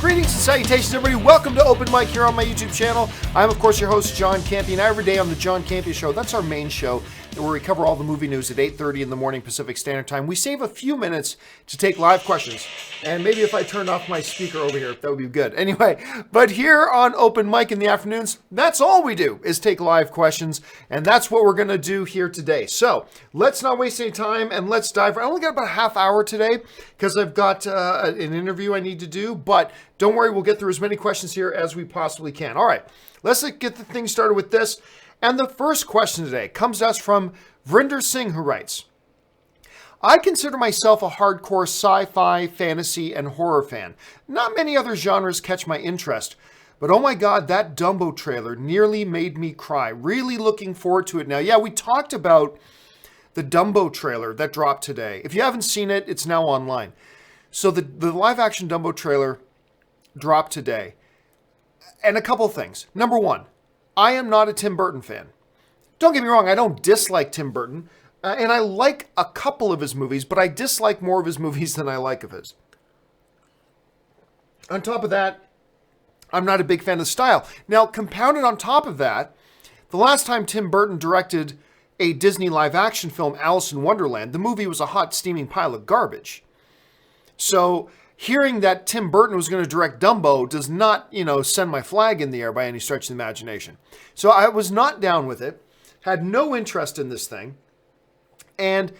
Greetings and salutations, everybody. Welcome to Open Mic here on my YouTube channel. I'm, of course, your host, John Campea, and every day on the John Campea Show, that's our main show, where we cover all the movie news at 8:30 in the morning Pacific Standard Time. We save a few minutes to take live questions, and maybe if I turned off my speaker over here, that would be good. Anyway, but here on Open Mic in the afternoons, that's all we do is take live questions, and that's what we're going to do here today. So let's not waste any time, and let's dive. I only got about a half hour today because I've got an interview I need to do, but don't worry, we'll get through as many questions here as we possibly can. All right, let's get the thing started with this. And the first question today comes to us from Vrinder Singh, who writes, I consider myself a hardcore sci-fi, fantasy, and horror fan. Not many other genres catch my interest, but oh my God, that Dumbo trailer nearly made me cry. Really looking forward to it now. Yeah, we talked about the Dumbo trailer that dropped today. If you haven't seen it, it's now online. So the live-action Dumbo trailer dropped today. And a couple things. Number one, I am not a Tim Burton fan. Don't get me wrong, I don't dislike Tim Burton. And I like a couple of his movies, but I dislike more of his movies than I like of his. On top of that, I'm not a big fan of the style. Now, compounded on top of that, the last time Tim Burton directed a Disney live-action film, Alice in Wonderland, the movie was a hot, steaming pile of garbage. So hearing that Tim Burton was going to direct Dumbo does not, send my flag in the air by any stretch of the imagination. So I was not down with it, had no interest in this thing. And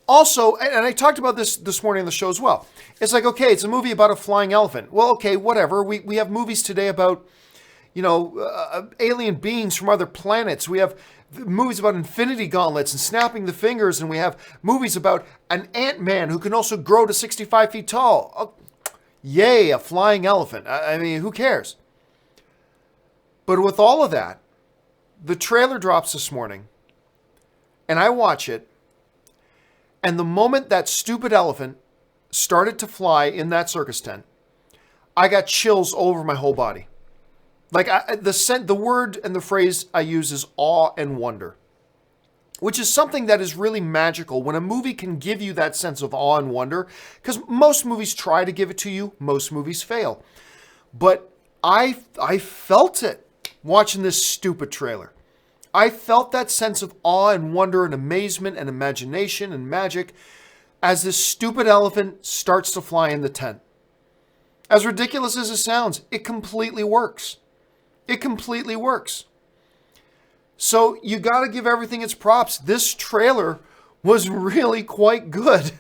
also, and I talked about this morning on the show as well. It's like, okay, it's a movie about a flying elephant. Well, okay, whatever. We have movies today about, alien beings from other planets. We have movies about infinity gauntlets and snapping the fingers. And we have movies about an Ant-Man who can also grow to 65 feet tall. Oh, yay, a flying elephant. I mean, who cares? But with all of that, the trailer drops this morning, and I watch it, and the moment that stupid elephant started to fly in that circus tent, I got chills all over my whole body. Like, the word and the phrase I use is awe and wonder, which is something that is really magical when a movie can give you that sense of awe and wonder, because most movies try to give it to you, most movies fail. But I felt it watching this stupid trailer. I felt that sense of awe and wonder and amazement and imagination and magic as this stupid elephant starts to fly in the tent. As ridiculous as it sounds, it completely works. It completely works. So you got to give everything its props. This trailer was really quite good.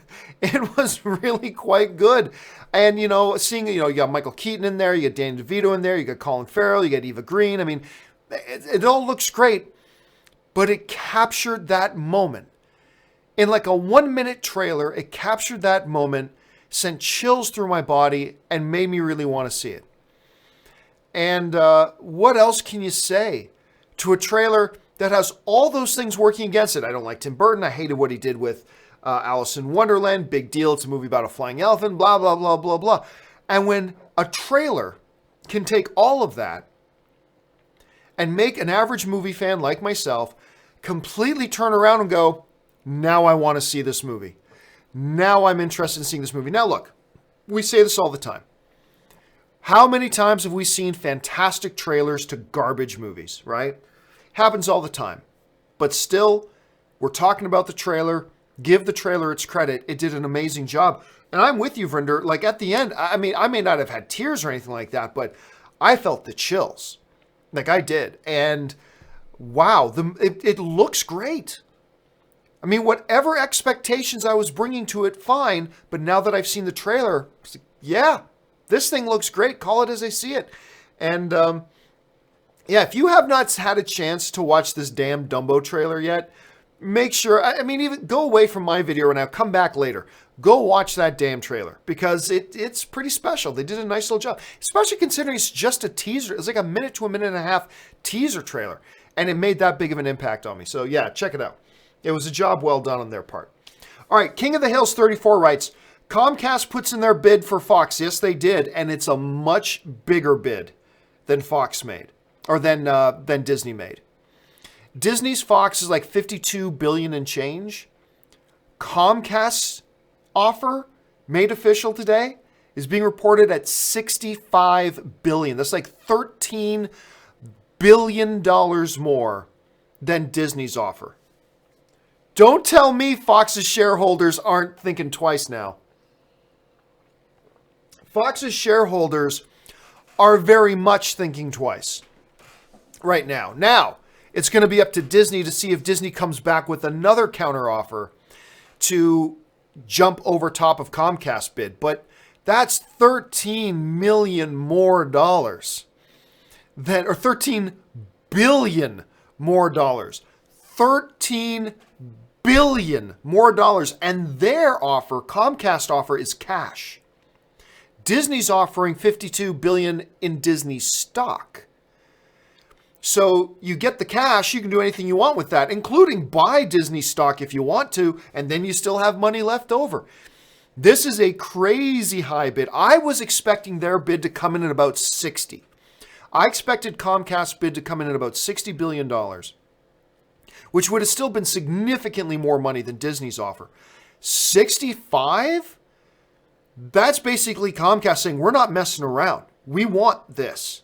It was really quite good. And, seeing, you got Michael Keaton in there, you got Danny DeVito in there, you got Colin Farrell, you got Eva Green. I mean, it all looks great, but it captured that moment. In like a 1-minute trailer, it captured that moment, sent chills through my body, and made me really want to see it. And what else can you say to a trailer that has all those things working against it? I don't like Tim Burton. I hated what he did with Alice in Wonderland. Big deal. It's a movie about a flying elephant, blah, blah, blah, blah, blah. And when a trailer can take all of that and make an average movie fan like myself completely turn around and go, now I want to see this movie. Now I'm interested in seeing this movie. Now look, we say this all the time. How many times have we seen fantastic trailers to garbage movies, right? Happens all the time. But still, we're talking about the trailer. Give the trailer its credit. It did an amazing job. And I'm with you, Vrinder. Like at the end, I mean, I may not have had tears or anything like that, but I felt the chills. Like I did. And wow, it looks great. I mean, whatever expectations I was bringing to it, fine. But now that I've seen the trailer, it's like, yeah, this thing looks great. Call it as I see it. And yeah, if you have not had a chance to watch this damn Dumbo trailer yet, make sure, even go away from my video right now, come back later. Go watch that damn trailer because it's pretty special. They did a nice little job, especially considering it's just a teaser. It's like a minute to a minute and a half teaser trailer, and it made that big of an impact on me. So yeah, check it out. It was a job well done on their part. All right, King of the Hills 34 writes, Comcast puts in their bid for Fox. Yes, they did, and it's a much bigger bid than Fox made, or than Disney made. Disney's Fox is like $52 billion and change. Comcast's offer, made official today, is being reported at $65 billion. That's like $13 billion more than Disney's offer. Don't tell me Fox's shareholders aren't thinking twice now. Fox's shareholders are very much thinking twice right now. Now, it's going to be up to Disney to see if Disney comes back with another counteroffer to jump over top of Comcast bid. But that's $13 million more dollars than, or $13 billion more dollars. $13 billion more dollars. And their offer, Comcast offer, is cash. Disney's offering $52 billion in Disney stock. So you get the cash, you can do anything you want with that, including buy Disney stock if you want to, and then you still have money left over. This is a crazy high bid. I was expecting their bid to come in at about 60. I expected Comcast's bid to come in at about $60 billion, which would have still been significantly more money than Disney's offer. 65? That's basically Comcast saying, we're not messing around. We want this.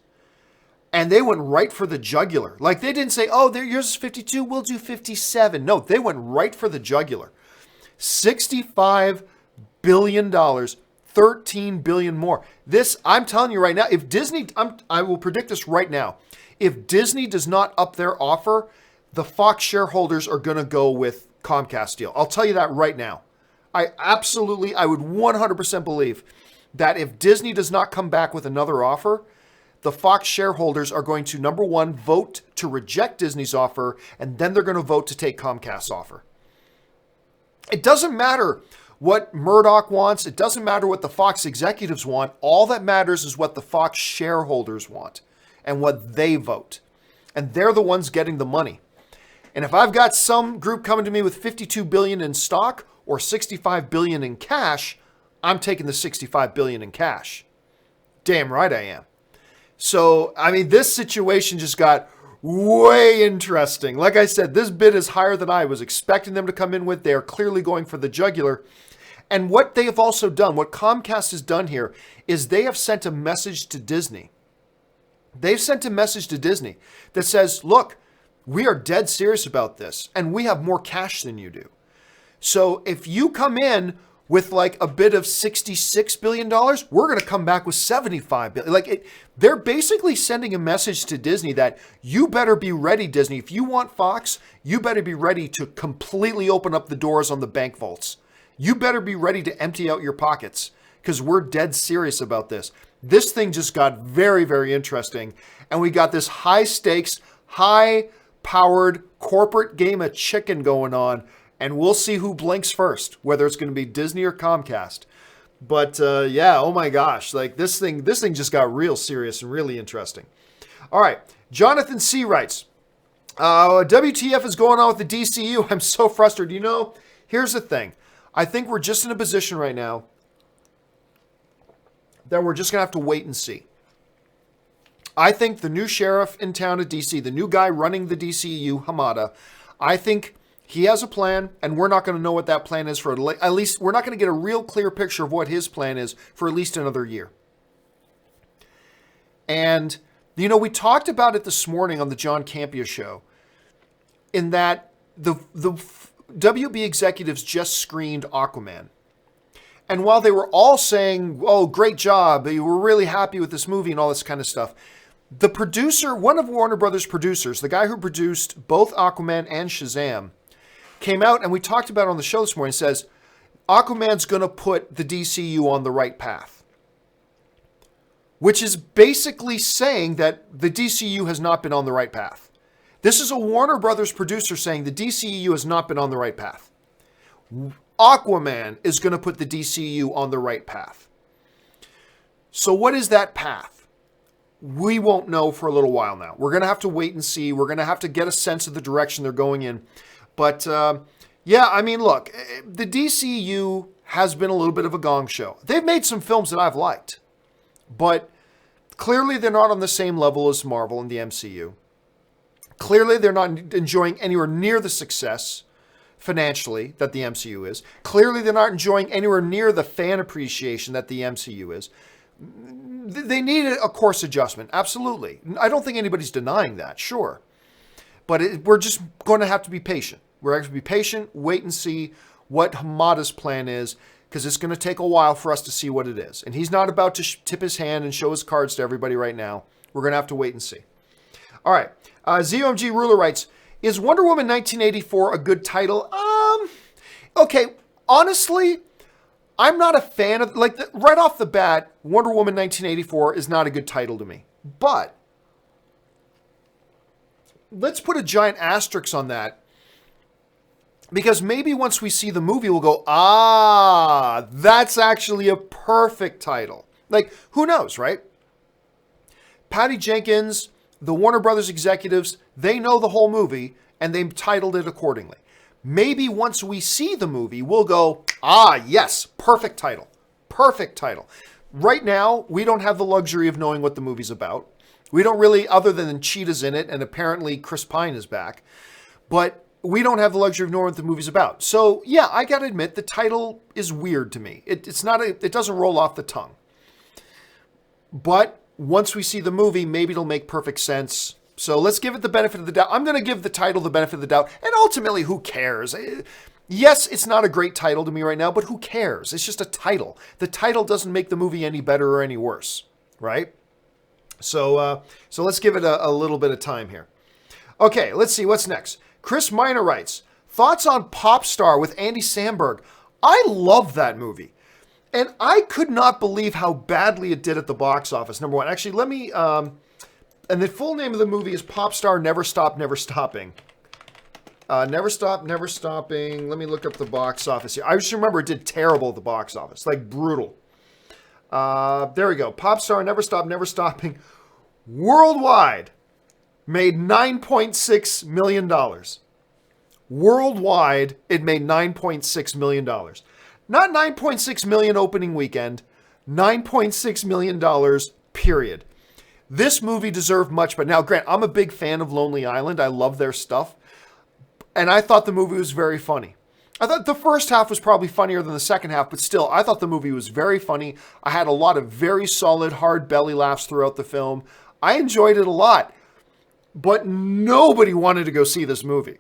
And they went right for the jugular. Like, they didn't say, oh, yours is 52, we'll do 57. No, they went right for the jugular. $65 billion, $13 billion more. This, I'm telling you right now, if Disney, I will predict this right now. If Disney does not up their offer, the Fox shareholders are going to go with Comcast deal. I'll tell you that right now. I would 100% believe that if Disney does not come back with another offer, the Fox shareholders are going to, number one, vote to reject Disney's offer, and then they're going to vote to take Comcast's offer. It doesn't matter what Murdoch wants. It doesn't matter what the Fox executives want. All that matters is what the Fox shareholders want and what they vote. And they're the ones getting the money. And if I've got some group coming to me with $52 billion in stock or $65 billion in cash, I'm taking the $65 billion in cash. Damn right I am. So, I mean, this situation just got way interesting. Like I said, this bid is higher than I was expecting them to come in with. They are clearly going for the jugular. And what they have also done, what Comcast has done here, is they have sent a message to Disney. They've sent a message to Disney that says, look, we are dead serious about this, and we have more cash than you do. So if you come in with like a bid of $66 billion, we're going to come back with $75 billion. They're basically sending a message to Disney that you better be ready, Disney. If you want Fox, you better be ready to completely open up the doors on the bank vaults. You better be ready to empty out your pockets because we're dead serious about this. This thing just got very, very interesting. And we got this high stakes, high powered corporate game of chicken going on. And we'll see who blinks first, whether it's going to be Disney or Comcast. But yeah, oh my gosh, like this thing just got real serious and really interesting. All right, Jonathan C. writes, WTF is going on with the DCU? I'm so frustrated. You know, here's the thing. I think we're just in a position right now that we're just going to have to wait and see. I think the new sheriff in town at DC, the new guy running the DCU, Hamada, I think he has a plan, and we're not going to know what that plan is for at least, we're not going to get a real clear picture of what his plan is for at least another year. And, you know, we talked about it this morning on the John Campea show, in that the WB executives just screened Aquaman. And while they were all saying, oh, great job, we're really happy with this movie and all this kind of stuff, the producer, one of Warner Brothers producers, the guy who produced both Aquaman and Shazam, came out, and we talked about it on the show this morning, says Aquaman's going to put the DCU on the right path. Which is basically saying that the DCU has not been on the right path. This is a Warner Brothers producer saying the DCU has not been on the right path. Aquaman is going to put the DCU on the right path. So what is that path? We won't know for a little while now. We're going to have to wait and see. We're going to have to get a sense of the direction they're going in. But, yeah, I mean, look, the DCU has been a little bit of a gong show. They've made some films that I've liked. But clearly they're not on the same level as Marvel and the MCU. Clearly they're not enjoying anywhere near the success financially that the MCU is. Clearly, they're not enjoying anywhere near the fan appreciation that the MCU is. They need a course adjustment, absolutely. I don't think anybody's denying that, sure. But we're just going to have to be patient. We're going to be patient, wait and see what Hamada's plan is, because it's going to take a while for us to see what it is. And he's not about to tip his hand and show his cards to everybody right now. We're going to have to wait and see. All right. ZOMG Ruler writes, is Wonder Woman 1984 a good title? Okay, honestly, I'm not a fan of, like, right off the bat, Wonder Woman 1984 is not a good title to me. But let's put a giant asterisk on that, because maybe once we see the movie, we'll go, that's actually a perfect title. Like, who knows, right? Patty Jenkins, the Warner Brothers executives, they know the whole movie, and they've titled it accordingly. Maybe once we see the movie, we'll go, yes, perfect title. Perfect title. Right now, we don't have the luxury of knowing what the movie's about. We don't really, other than Cheetah's in it, and apparently Chris Pine is back. But we don't have the luxury of knowing what the movie's about. So, yeah, I gotta admit, the title is weird to me. It doesn't roll off the tongue. But once we see the movie, maybe it'll make perfect sense. So let's give it the benefit of the doubt. I'm going to give the title the benefit of the doubt. And ultimately, who cares? Yes, it's not a great title to me right now, but who cares? It's just a title. The title doesn't make the movie any better or any worse, right? So let's give it a little bit of time here. Okay, let's see. What's next? Chris Miner writes, thoughts on Pop Star with Andy Samberg. I love that movie. And I could not believe how badly it did at the box office, number one. Actually, let me... and the full name of the movie is Pop Star Never Stop, Never Stopping. Never Stop, Never Stopping. Let me look up the box office here. I just remember it did terrible at the box office. Like, brutal. There we go. Pop Star Never Stop, Never Stopping. Worldwide made $9.6 million. Worldwide, it made $9.6 million. Not $9.6 million opening weekend. $9.6 million, period. This movie deserved much, but now, Grant, I'm a big fan of Lonely Island. I love their stuff. And I thought the movie was very funny. I thought the first half was probably funnier than the second half, but still, I thought the movie was very funny. I had a lot of very solid, hard belly laughs throughout the film. I enjoyed it a lot. But nobody wanted to go see this movie.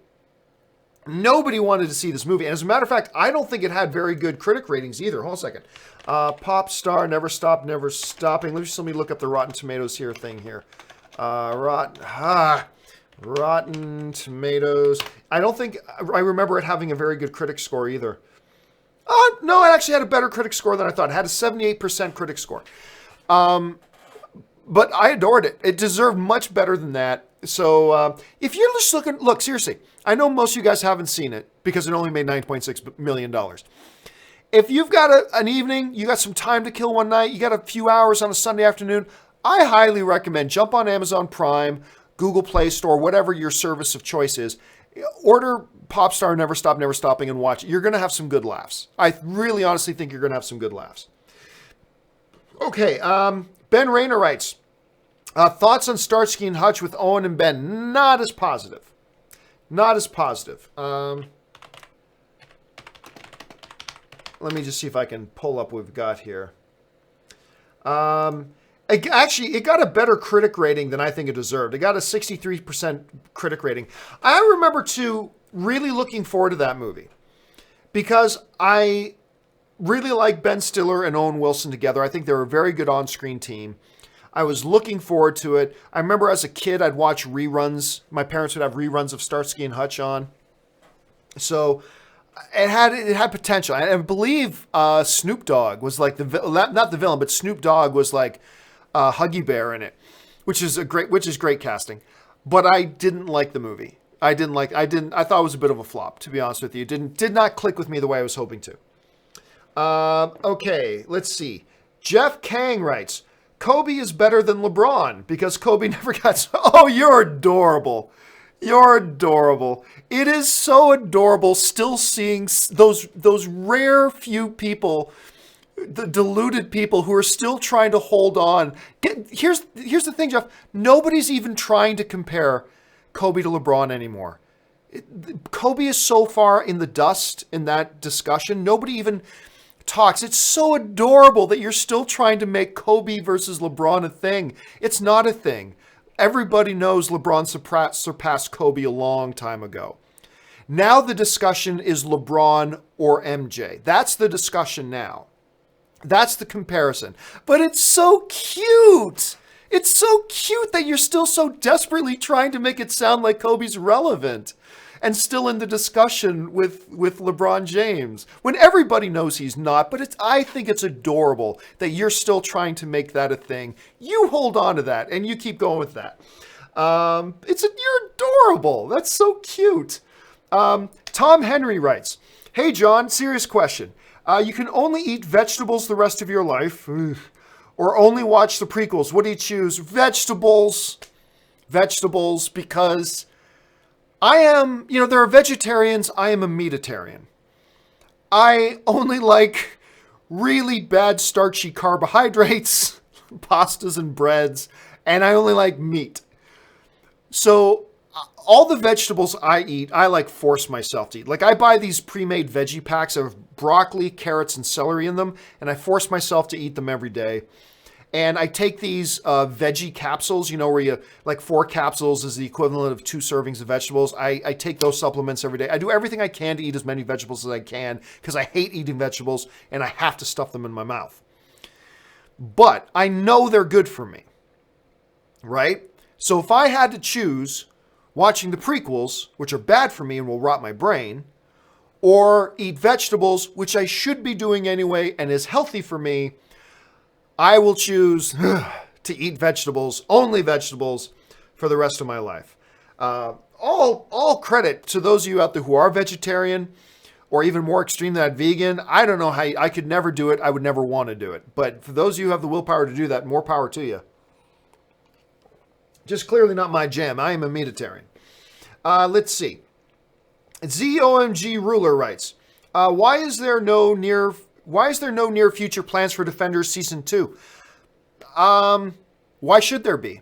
Nobody wanted to see this movie. And as a matter of fact, I don't think it had very good critic ratings either. Hold on a second. Pop Star, Never Stop, Never Stopping. Let me look up the Rotten Tomatoes thing here. Rotten Tomatoes. I don't think I remember it having a very good critic score either. No, it actually had a better critic score than I thought. It had a 78% critic score. But I adored it. It deserved much better than that. So if you're just looking, look, seriously, I know most of you guys haven't seen it because it only made $9.6 million. If you've got an evening, you got some time to kill one night, you got a few hours on a Sunday afternoon, I highly recommend jump on Amazon Prime, Google Play Store, whatever your service of choice is. Order Pop Star Never Stop, Never Stopping and watch it. You're going to have some good laughs. I really honestly think you're going to have some good laughs. Okay, Ben Rayner writes, thoughts on Starsky and Hutch with Owen and Ben? Not as positive. Not as positive. Let me just see if I can pull up what we've got here. Actually, it got a better critic rating than I think it deserved. It got a 63% critic rating. I remember, too, really looking forward to that movie because I really like Ben Stiller and Owen Wilson together. I think they're a very good on-screen team. I was looking forward to it. I remember as a kid, I'd watch reruns. My parents would have reruns of Starsky and Hutch on. So it had potential. I believe Snoop Dogg was like not the villain, but Snoop Dogg was like Huggy Bear in it, which is great casting. But I didn't like the movie. I thought it was a bit of a flop, to be honest with you. Did not click with me the way I was hoping to. Okay, let's see. Jeff Kang writes, Kobe is better than LeBron because Kobe never got... Oh, you're adorable. You're adorable. It is so adorable still seeing those rare few people, the deluded people who are still trying to hold on. Here's the thing, Jeff. Nobody's even trying to compare Kobe to LeBron anymore. Kobe is so far in the dust in that discussion. Nobody even talks. It's so adorable that you're still trying to make Kobe versus LeBron a thing. It's not a thing. Everybody knows LeBron surpassed Kobe a long time ago. Now the discussion is LeBron or MJ. That's the discussion now. That's the comparison. But it's so cute. It's so cute that you're still so desperately trying to make it sound like Kobe's relevant and still in the discussion with LeBron James, when everybody knows he's not. But I think it's adorable that you're still trying to make that a thing. You hold on to that and you keep going with that. You're adorable. That's so cute. Tom Henry writes, "Hey John, serious question. You can only eat vegetables the rest of your life, or only watch the prequels. What do you choose?" Vegetables. Vegetables, because I am, there are vegetarians. I am a meatitarian. I only like really bad starchy carbohydrates, pastas and breads, and I only like meat. So all the vegetables I eat, I like force myself to eat. Like I buy these pre-made veggie packs of broccoli, carrots, and celery in them, and I force myself to eat them every day. And I take these veggie capsules, where you, like 4 capsules is the equivalent of 2 servings of vegetables. I take those supplements every day. I do everything I can to eat as many vegetables as I can because I hate eating vegetables and I have to stuff them in my mouth. But I know they're good for me, right? So if I had to choose watching the prequels, which are bad for me and will rot my brain, or eat vegetables, which I should be doing anyway and is healthy for me, I will choose to eat vegetables, only vegetables, for the rest of my life. All credit to those of you out there who are vegetarian, or even more extreme than that, vegan. I don't know how I could never do it. I would never want to do it. But for those of you who have the willpower to do that, more power to you. Just clearly not my jam. I am a meatitarian. Let's see. ZOMG Ruler writes, why is there no near future plans for Defenders Season 2? Why should there be?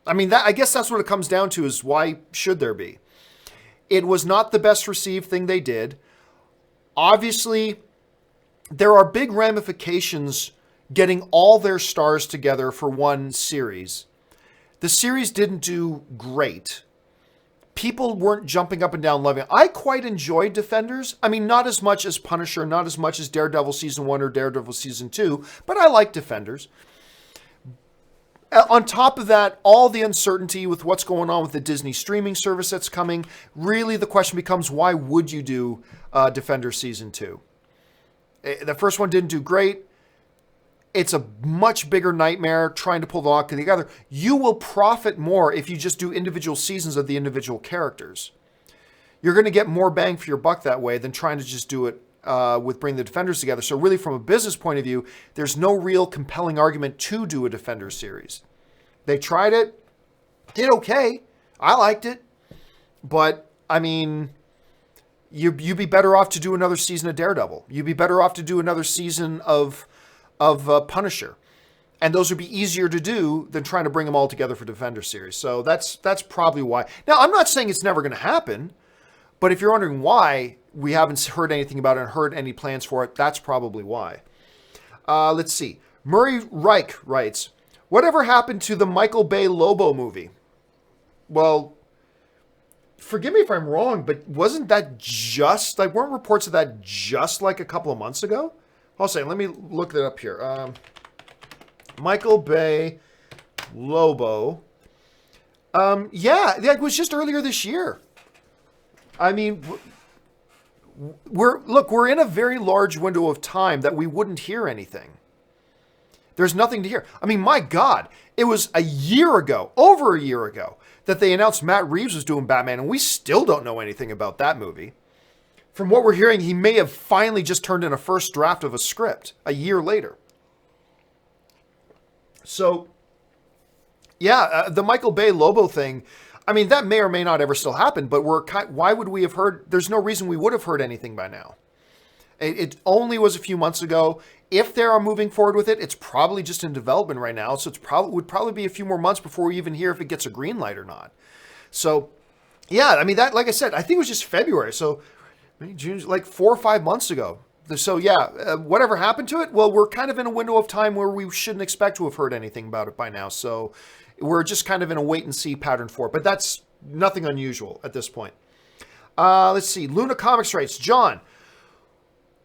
I mean, I guess that's what it comes down to, is why should there be? It was not the best received thing they did. Obviously, there are big ramifications getting all their stars together for one series. The series didn't do great. People weren't jumping up and down loving it. I quite enjoyed Defenders. I mean, not as much as Punisher, not as much as Daredevil Season 1 or Daredevil Season 2, but I like Defenders. On top of that, all the uncertainty with what's going on with the Disney streaming service that's coming, really the question becomes, why would you do Defenders Season 2? The first one didn't do great. It's a much bigger nightmare trying to pull the lock together. You will profit more if you just do individual seasons of the individual characters. You're going to get more bang for your buck that way than trying to just do it with bringing the Defenders together. So really, from a business point of view, there's no real compelling argument to do a Defenders series. They tried it, did okay. I liked it. But, I mean, you'd be better off to do another season of Daredevil. You'd be better off to do another season of Punisher. And those would be easier to do than trying to bring them all together for Defender series. So that's probably why. Now, I'm not saying it's never going to happen, but if you're wondering why we haven't heard anything about it and heard any plans for it, that's probably why. Let's see. Murray Reich writes, whatever happened to the Michael Bay Lobo movie? Well, forgive me if I'm wrong, but wasn't that weren't reports of that just like a couple of months ago? I'll say, let me look that up here. Michael Bay Lobo. Yeah, it was just earlier this year. I mean, we're in a very large window of time that we wouldn't hear anything. There's nothing to hear. I mean, my God, it was over a year ago, that they announced Matt Reeves was doing Batman, and we still don't know anything about that movie. From what we're hearing, he may have finally just turned in a first draft of a script a year later. So, yeah, the Michael Bay Lobo thing, I mean, that may or may not ever still happen, but why would we have heard? There's no reason we would have heard anything by now. It only was a few months ago. If they are moving forward with it, it's probably just in development right now. So would probably be a few more months before we even hear if it gets a green light or not. So Yeah, I mean, that, like I said, I think it was just February. So May, June, like 4 or 5 months ago. So yeah, whatever happened to it? Well, we're kind of in a window of time where we shouldn't expect to have heard anything about it by now. So we're just kind of in a wait and see pattern for it. But that's nothing unusual at this point. Let's see. Luna Comics writes, John,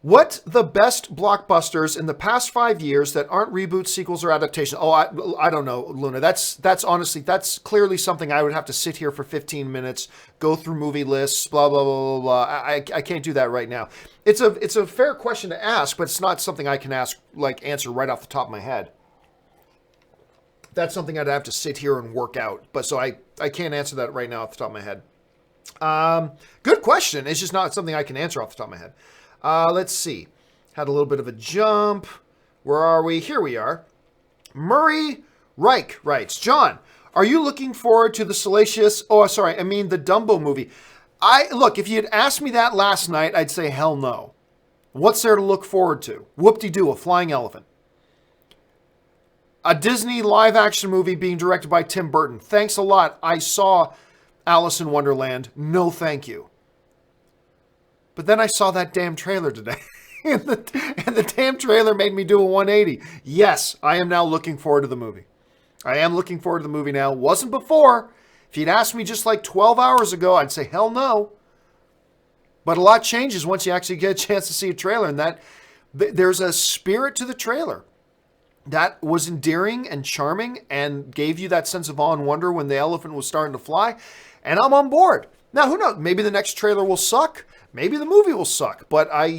what the best blockbusters in the past 5 years that aren't reboots, sequels, or adaptations? Oh, I don't know, Luna. That's honestly, that's clearly something I would have to sit here for 15 minutes, go through movie lists, blah, blah, blah, blah, blah. I can't do that right now. It's a fair question to ask, but it's not something I can answer right off the top of my head. That's something I'd have to sit here and work out. But so I can't answer that right now off the top of my head. Good question. It's just not something I can answer off the top of my head. Let's see. Had a little bit of a jump. Where are we? Here we are. Murray Reich writes, John, are you looking forward to the the Dumbo movie? Look, if you had asked me that last night, I'd say hell no. What's there to look forward to? Whoop-de-doo, a flying elephant. A Disney live action movie being directed by Tim Burton. Thanks a lot. I saw Alice in Wonderland. No, thank you. But then I saw that damn trailer today. and the damn trailer made me do a 180. Yes, I am now looking forward to the movie. I am looking forward to the movie now. Wasn't before. If you'd asked me just like 12 hours ago, I'd say hell no. But a lot changes once you actually get a chance to see a trailer. And there's a spirit to the trailer that was endearing and charming and gave you that sense of awe and wonder when the elephant was starting to fly. And I'm on board. Now, who knows? Maybe the next trailer will suck. Maybe the movie will suck. But I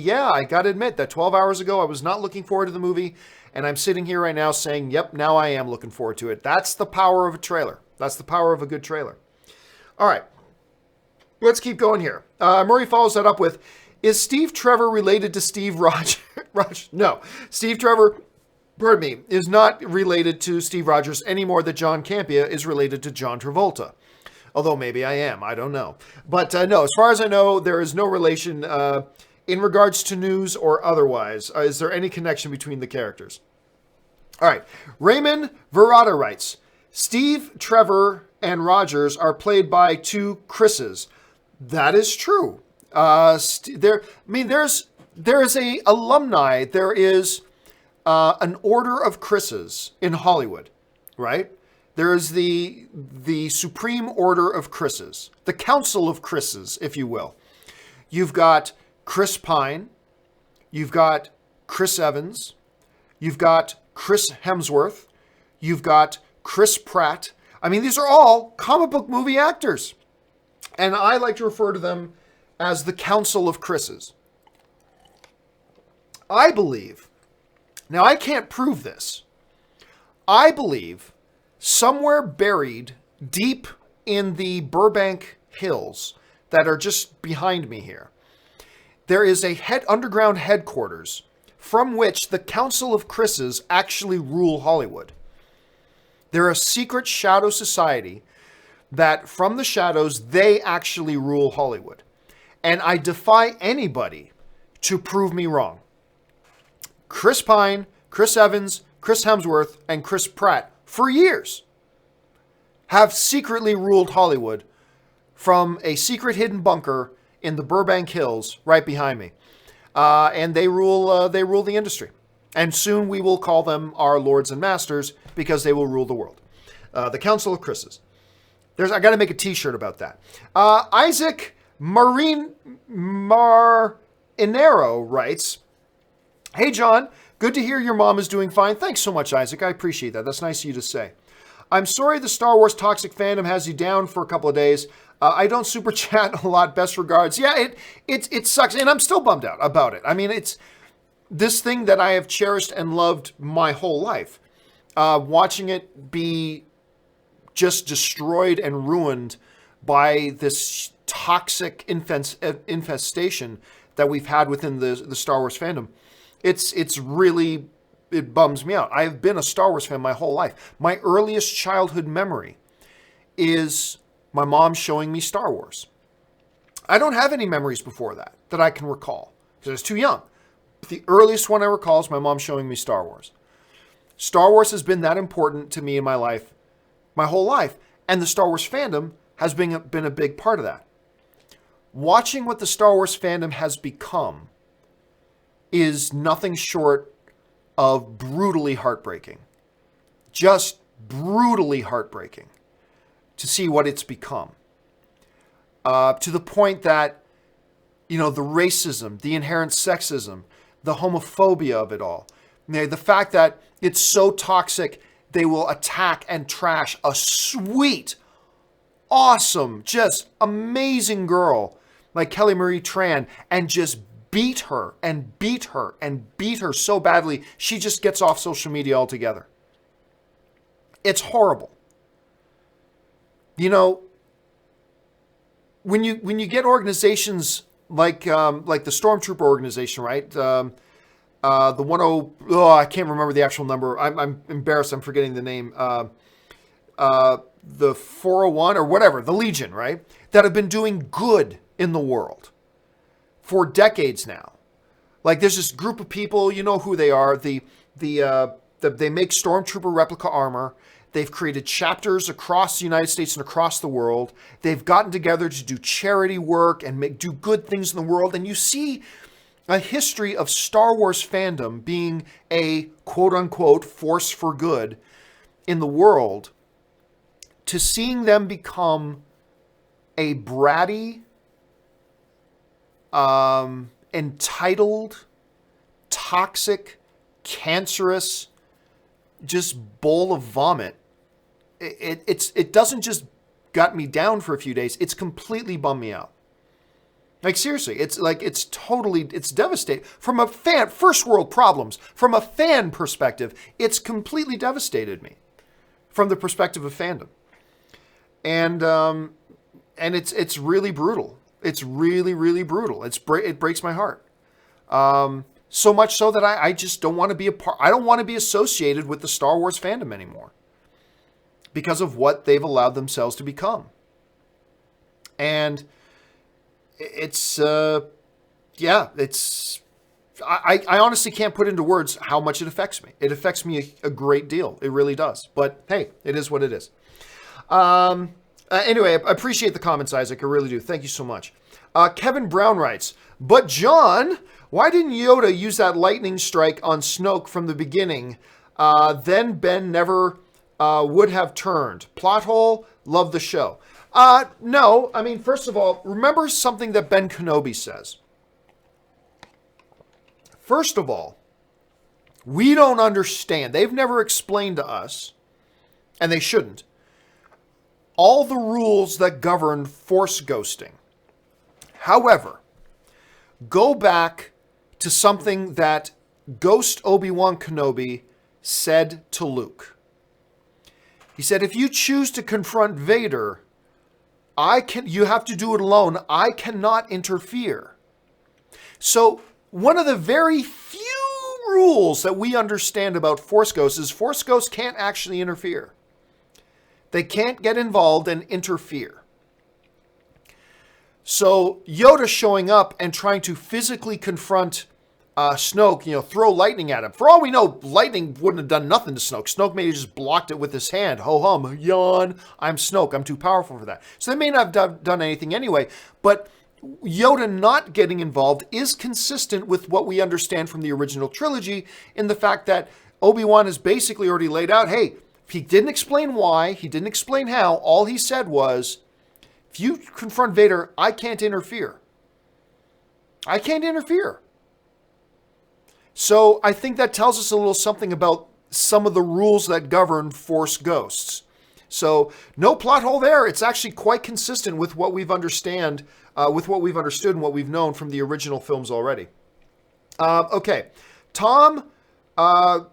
got to admit that 12 hours ago, I was not looking forward to the movie. And I'm sitting here right now saying, yep, now I am looking forward to it. That's the power of a trailer. That's the power of a good trailer. All right. Let's keep going here. Murray follows that up with, is Steve Trevor related to Steve Rogers? No. Steve Trevor, is not related to Steve Rogers any more than John Campea is related to John Travolta. Although maybe I am. I don't know. But no, as far as I know, there is no relation in regards to news or otherwise. Is there any connection between the characters? All right. Raymond Verrata writes, Steve, Trevor, and Rogers are played by two Chris's. That is true. There is a alumni. There is an order of Chris's in Hollywood, right? There is the Supreme Order of Chris's, the Council of Chris's, if you will. You've got Chris Pine, you've got Chris Evans, you've got Chris Hemsworth, you've got Chris Pratt. I mean, these are all comic book movie actors. And I like to refer to them as the Council of Chris's. I believe, now I can't prove this, I believe somewhere buried deep in the Burbank Hills that are just behind me here, there is a underground headquarters from which the Council of Chris's actually rule Hollywood. They're a secret shadow society that from the shadows, they actually rule Hollywood. And I defy anybody to prove me wrong. Chris Pine, Chris Evans, Chris Hemsworth, and Chris Pratt, for years, have secretly ruled Hollywood from a secret hidden bunker in the Burbank Hills right behind me. And they rule the industry. And soon we will call them our lords and masters because they will rule the world. The Council of Chris's. I got to make a t-shirt about that. Isaac Marinero writes, hey, John, good to hear your mom is doing fine. Thanks so much, Isaac. I appreciate that. That's nice of you to say. I'm sorry the Star Wars toxic fandom has you down for a couple of days. I don't super chat a lot. Best regards. Yeah, it sucks. And I'm still bummed out about it. I mean, it's this thing that I have cherished and loved my whole life. Watching it be just destroyed and ruined by this toxic infestation that we've had within the Star Wars fandom. It bums me out. I've been a Star Wars fan my whole life. My earliest childhood memory is my mom showing me Star Wars. I don't have any memories before that I can recall because I was too young. But the earliest one I recall is my mom showing me Star Wars. Star Wars has been that important to me in my life, my whole life. And the Star Wars fandom has been a big part of that. Watching what the Star Wars fandom has become is nothing short of brutally heartbreaking. Just brutally heartbreaking to see what it's become. To the point that, the racism, the inherent sexism, the homophobia of it all, the fact that it's so toxic, they will attack and trash a sweet, awesome, just amazing girl like Kelly Marie Tran and just beat her and beat her and beat her so badly she just gets off social media altogether. It's horrible. When you get organizations like the Stormtrooper organization, right? The I can't remember the actual number. I'm embarrassed. I'm forgetting the name. The 401 or whatever, the Legion, right? That have been doing good in the world for decades now. Like there's this group of people, you know who they are. They make Stormtrooper replica armor. They've created chapters across the United States and across the world. They've gotten together to do charity work and do good things in the world. And you see a history of Star Wars fandom being a quote-unquote force for good in the world, to seeing them become a bratty, entitled, toxic, cancerous, just bowl of vomit. It doesn't just gut me down for a few days. It's completely bummed me out. Like seriously, it's devastating. From a fan, first world problems, from a fan perspective, it's completely devastated me. From the perspective of fandom. And it's really brutal. It's really, really brutal. It breaks my heart. So much so that I just don't want to be I don't want to be associated with the Star Wars fandom anymore because of what they've allowed themselves to become. And I honestly can't put into words how much it affects me. It affects me a great deal. It really does. But hey, it is what it is. Anyway, I appreciate the comments, Isaac. I really do. Thank you so much. Kevin Brown writes, but John, why didn't Yoda use that lightning strike on Snoke from the beginning? Then Ben never would have turned. Plot hole, love the show. No, I mean, first of all, remember something that Ben Kenobi says. First of all, we don't understand. They've never explained to us, and they shouldn't, all the rules that govern Force ghosting. However, go back to something that Ghost Obi-Wan Kenobi said to Luke. He said, if you choose to confront Vader, you have to do it alone. I cannot interfere. So one of the very few rules that we understand about Force Ghosts is Force Ghosts can't actually interfere. They can't get involved and interfere. So Yoda showing up and trying to physically confront Snoke, throw lightning at him. For all we know, lightning wouldn't have done nothing to Snoke. Snoke maybe just blocked it with his hand. Ho-hum, yawn, I'm Snoke. I'm too powerful for that. So they may not have done anything anyway. But Yoda not getting involved is consistent with what we understand from the original trilogy in the fact that Obi-Wan has basically already laid out, hey, he didn't explain why, he didn't explain how. All he said was, if you confront Vader, I can't interfere. I can't interfere. So I think that tells us a little something about some of the rules that govern Force Ghosts. So no plot hole there. It's actually quite consistent with what we've understood and what we've known from the original films already. Okay. Tom Growcut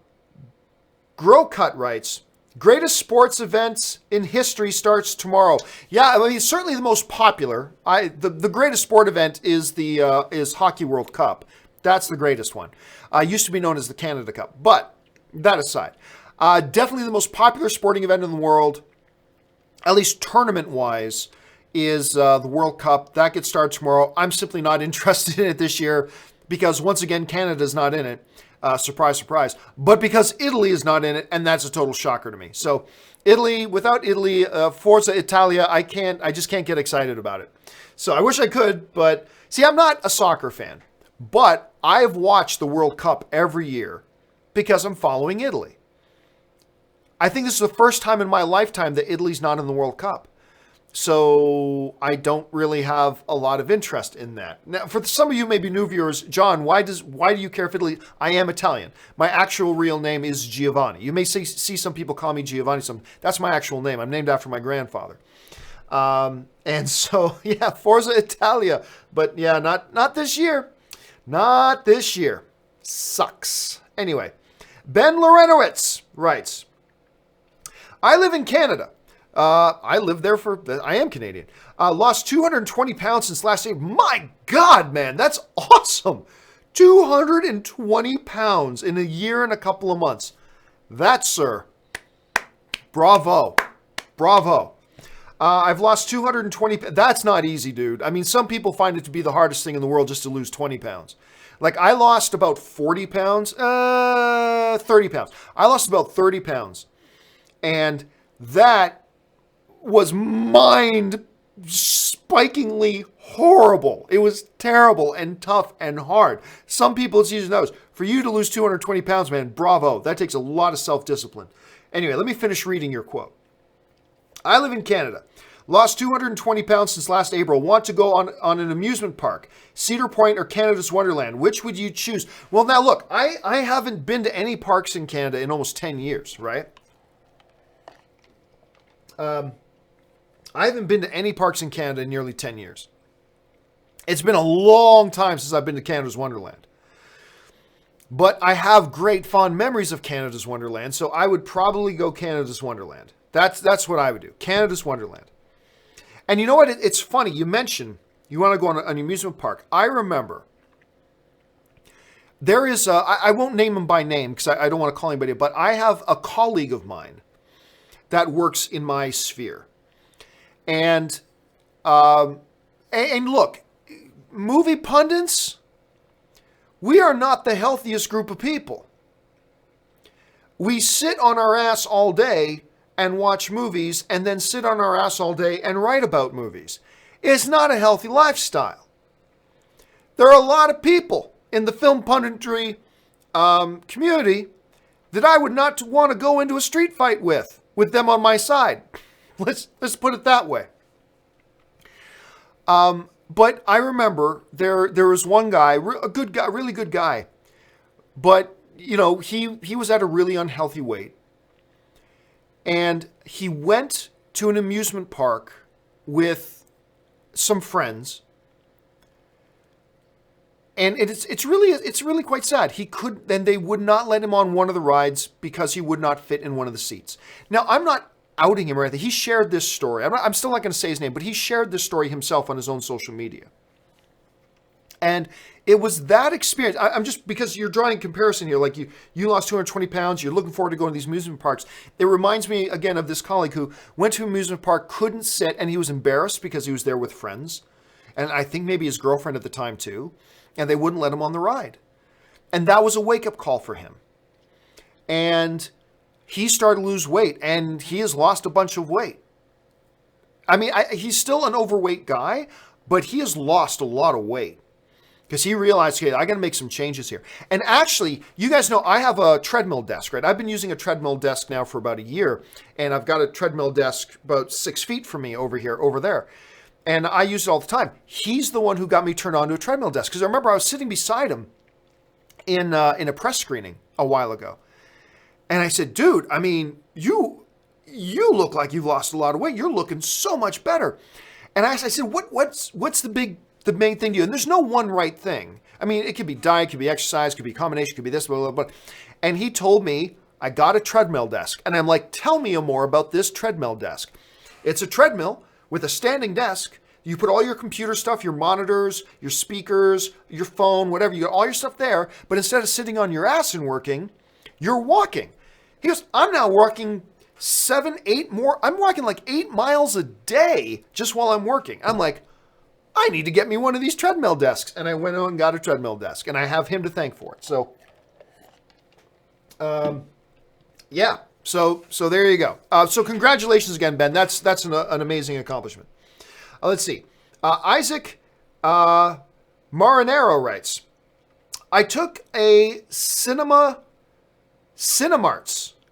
writes, greatest sports events in history starts tomorrow. Yeah, I mean, certainly the most popular. The greatest sport event is is Hockey World Cup. That's the greatest one. Used to be known as the Canada Cup. But that aside, definitely the most popular sporting event in the world, at least tournament-wise, is the World Cup. That gets started tomorrow. I'm simply not interested in it this year because, once again, Canada's not in it. Surprise, surprise. But because Italy is not in it, and that's a total shocker to me. So Italy, without Italy, Forza Italia, I just can't get excited about it. So I wish I could, but see, I'm not a soccer fan, but I've watched the World Cup every year because I'm following Italy. I think this is the first time in my lifetime that Italy's not in the World Cup. So I don't really have a lot of interest in that. Now, for some of you maybe new viewers, John, why do you care if Italy? I am Italian. My actual real name is Giovanni. You may see some people call me Giovanni. That's my actual name. I'm named after my grandfather. And so, yeah, Forza Italia. But yeah, not this year. Not this year. Sucks. Anyway, Ben Lorenowitz writes, I live in Canada. I live there I am Canadian. Lost 220 pounds since last year. My God, man, that's awesome. 220 pounds in a year and a couple of months. That, sir, bravo. Bravo. I've lost 220. That's not easy, dude. I mean, some people find it to be the hardest thing in the world just to lose 20 pounds. Like, I lost about 40 pounds. 30 pounds. I lost about 30 pounds. And that was mind-spikingly horrible. It was terrible and tough and hard. Some people, it's easy to know. For you to lose 220 pounds, man, bravo. That takes a lot of self-discipline. Anyway, let me finish reading your quote. I live in Canada. Lost 220 pounds since last April. Want to go on an amusement park. Cedar Point or Canada's Wonderland. Which would you choose? Well, now look, I haven't been to any parks in Canada in almost 10 years, right? I haven't been to any parks in Canada in nearly 10 years. It's been a long time since I've been to Canada's Wonderland. But I have great fond memories of Canada's Wonderland, so I would probably go Canada's Wonderland. That's what I would do. Canada's Wonderland. And you know what? It's funny. You mentioned you want to go on an amusement park. I remember there is I won't name him by name because I don't want to call anybody, but I have a colleague of mine that works in my sphere. And look, movie pundits, we are not the healthiest group of people. We sit on our ass all day and watch movies and then sit on our ass all day and write about movies. It's not a healthy lifestyle. There are a lot of people in the film punditry community that I would not want to go into a street fight with them on my side. Let's put it that way. But I remember there was one guy, a good guy, really good guy, but you know, he was at a really unhealthy weight. And he went to an amusement park with some friends. And it's really quite sad. They would not let him on one of the rides because he would not fit in one of the seats. Now, I'm not outing him or anything. He shared this story. I'm still not going to say his name, but he shared this story himself on his own social media. And it was that experience. I'm just, because you're drawing a comparison here, like you lost 220 pounds, you're looking forward to going to these amusement parks. It reminds me again of this colleague who went to an amusement park, couldn't sit, and he was embarrassed because he was there with friends. And I think maybe his girlfriend at the time too. And they wouldn't let him on the ride. And that was a wake-up call for him. And he started to lose weight, and he has lost a bunch of weight. I mean, he's still an overweight guy, but he has lost a lot of weight. Because he realized, okay, I got to make some changes here. And actually, you guys know I have a treadmill desk, right? I've been using a treadmill desk now for about a year. And I've got a treadmill desk about 6 feet from me over there. And I use it all the time. He's the one who got me turned on to a treadmill desk. Because I remember I was sitting beside him in a press screening a while ago. And I said, dude, I mean, you look like you've lost a lot of weight. You're looking so much better. And I said, what's the main thing to you? And there's no one right thing. I mean, it could be diet, it could be exercise, it could be a combination, it could be this, blah, blah, blah. And he told me, I got a treadmill desk. And I'm like, tell me more about this treadmill desk. It's a treadmill with a standing desk. You put all your computer stuff, your monitors, your speakers, your phone, whatever, you got all your stuff there. But instead of sitting on your ass and working, you're walking. He goes, I'm now walking 7, 8 more. I'm walking like 8 miles a day just while I'm working. I'm like, I need to get me one of these treadmill desks. And I went out and got a treadmill desk. And I have him to thank for it. So, yeah. So there you go. So congratulations again, Ben. That's an amazing accomplishment. Let's see. Isaac Marinero writes, I took a Cinemarts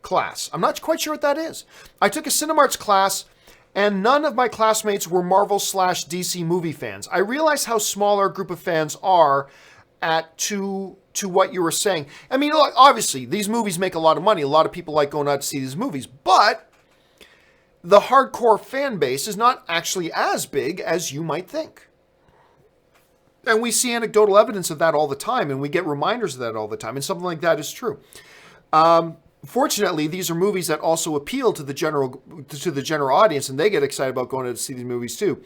class. I'm not quite sure what that is. I took a Cinemarts class, and none of my classmates were Marvel/DC movie fans. I realized how small our group of fans are to what you were saying. I mean, look, obviously, these movies make a lot of money. A lot of people like going out to see these movies, but the hardcore fan base is not actually as big as you might think. And we see anecdotal evidence of that all the time, and we get reminders of that all the time, and something like that is true. Fortunately, these are movies that also appeal to the general audience, and they get excited about going to see these movies too.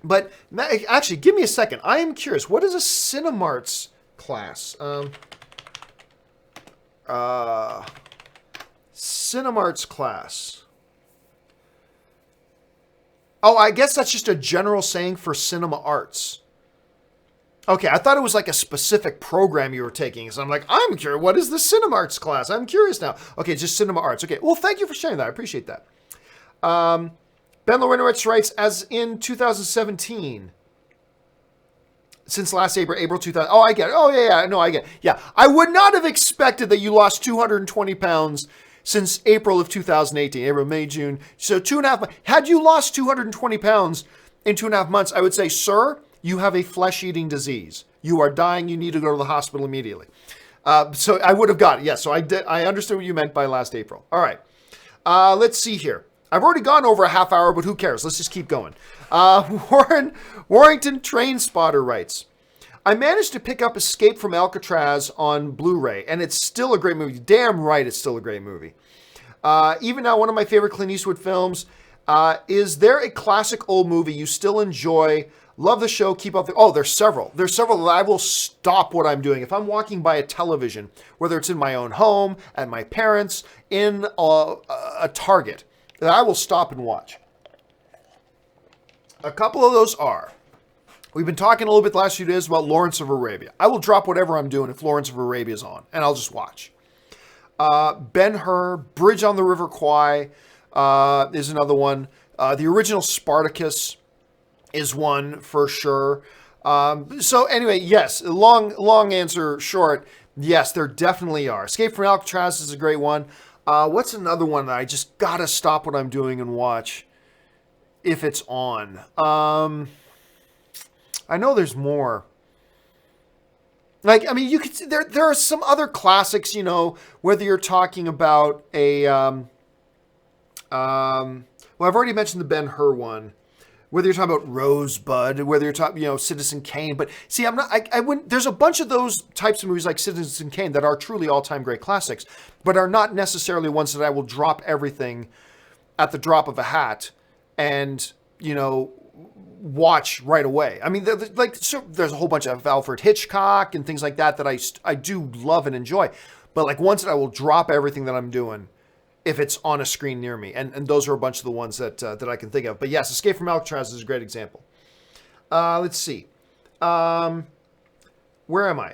But actually, give me a second. I am curious. What is a Cinemarts class? Cinemarts class. Oh, I guess that's just a general saying for cinema arts. Okay, I thought it was like a specific program you were taking. So I'm like, I'm curious. What is the Cinemarts class? I'm curious now. Okay, just cinema arts. Okay, well, thank you for sharing that. I appreciate that. Ben Lewinowitz writes, as in 2017, since last April 2000. Oh, I get it. Oh, yeah. No, I get it. Yeah, I would not have expected that you lost 220 pounds since April of 2018. April, May, June. So 2.5 months. Had you lost 220 pounds in 2.5 months, I would say, sir, you have a flesh-eating disease. You are dying. You need to go to the hospital immediately. So I would have got it. Yes, so I did. I understood what you meant by last April. All right. Let's see here. I've already gone over a half hour, but who cares? Let's just keep going. Warrington Train Spotter writes, I managed to pick up Escape from Alcatraz on Blu-ray, and it's still a great movie. Damn right, it's still a great movie. Even now, one of my favorite Clint Eastwood films. Is there a classic old movie you still enjoy? Love the show. Keep up the... Oh, there's several. There's several that I will stop what I'm doing. If I'm walking by a television, whether it's in my own home, at my parents', in a Target, that I will stop and watch. A couple of those are... We've been talking a little bit the last few days about Lawrence of Arabia. I will drop whatever I'm doing if Lawrence of Arabia is on, and I'll just watch. Ben-Hur, Bridge on the River Kwai is another one. The original Spartacus is one for sure. So anyway, yes, long answer short. Yes, there definitely are. Escape from Alcatraz is a great one. What's another one that I just gotta stop what I'm doing and watch if it's on? I know there's more. Like, I mean, you could there are some other classics, you know, whether you're talking about a well, I've already mentioned the Ben-Hur one. Whether you're talking about Rosebud, whether you're talking, you know, Citizen Kane, but see, I wouldn't. There's a bunch of those types of movies like Citizen Kane that are truly all-time great classics, but are not necessarily ones that I will drop everything at the drop of a hat and, you know, watch right away. I mean, there's a whole bunch of Alfred Hitchcock and things like that that I do love and enjoy, but like ones that I will drop everything that I'm doing if it's on a screen near me. And those are a bunch of the ones that I can think of. But yes, Escape from Alcatraz is a great example. Let's see. Where am I?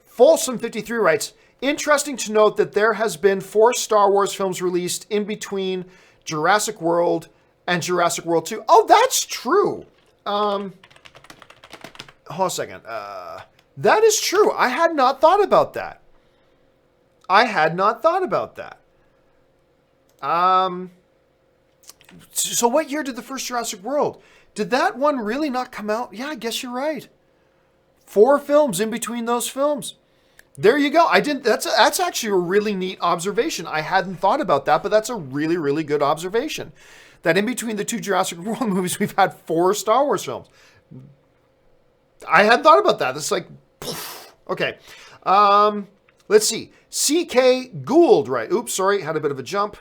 Folsom53 writes, interesting to note that there has been 4 Star Wars films released in between Jurassic World and Jurassic World 2. Oh, that's true. Hold on a second. That is true. I had not thought about that. So what year did the first Jurassic World? Did that one really not come out? Yeah, I guess you're right. 4 films in between those films. There you go. That's actually a really neat observation. I hadn't thought about that, but that's a really, really good observation. That in between the 2 Jurassic World movies, we've had 4 Star Wars films. I hadn't thought about that. It's like, poof. Okay. Let's see. C.K. Gould, right? Oops, sorry. Had a bit of a jump.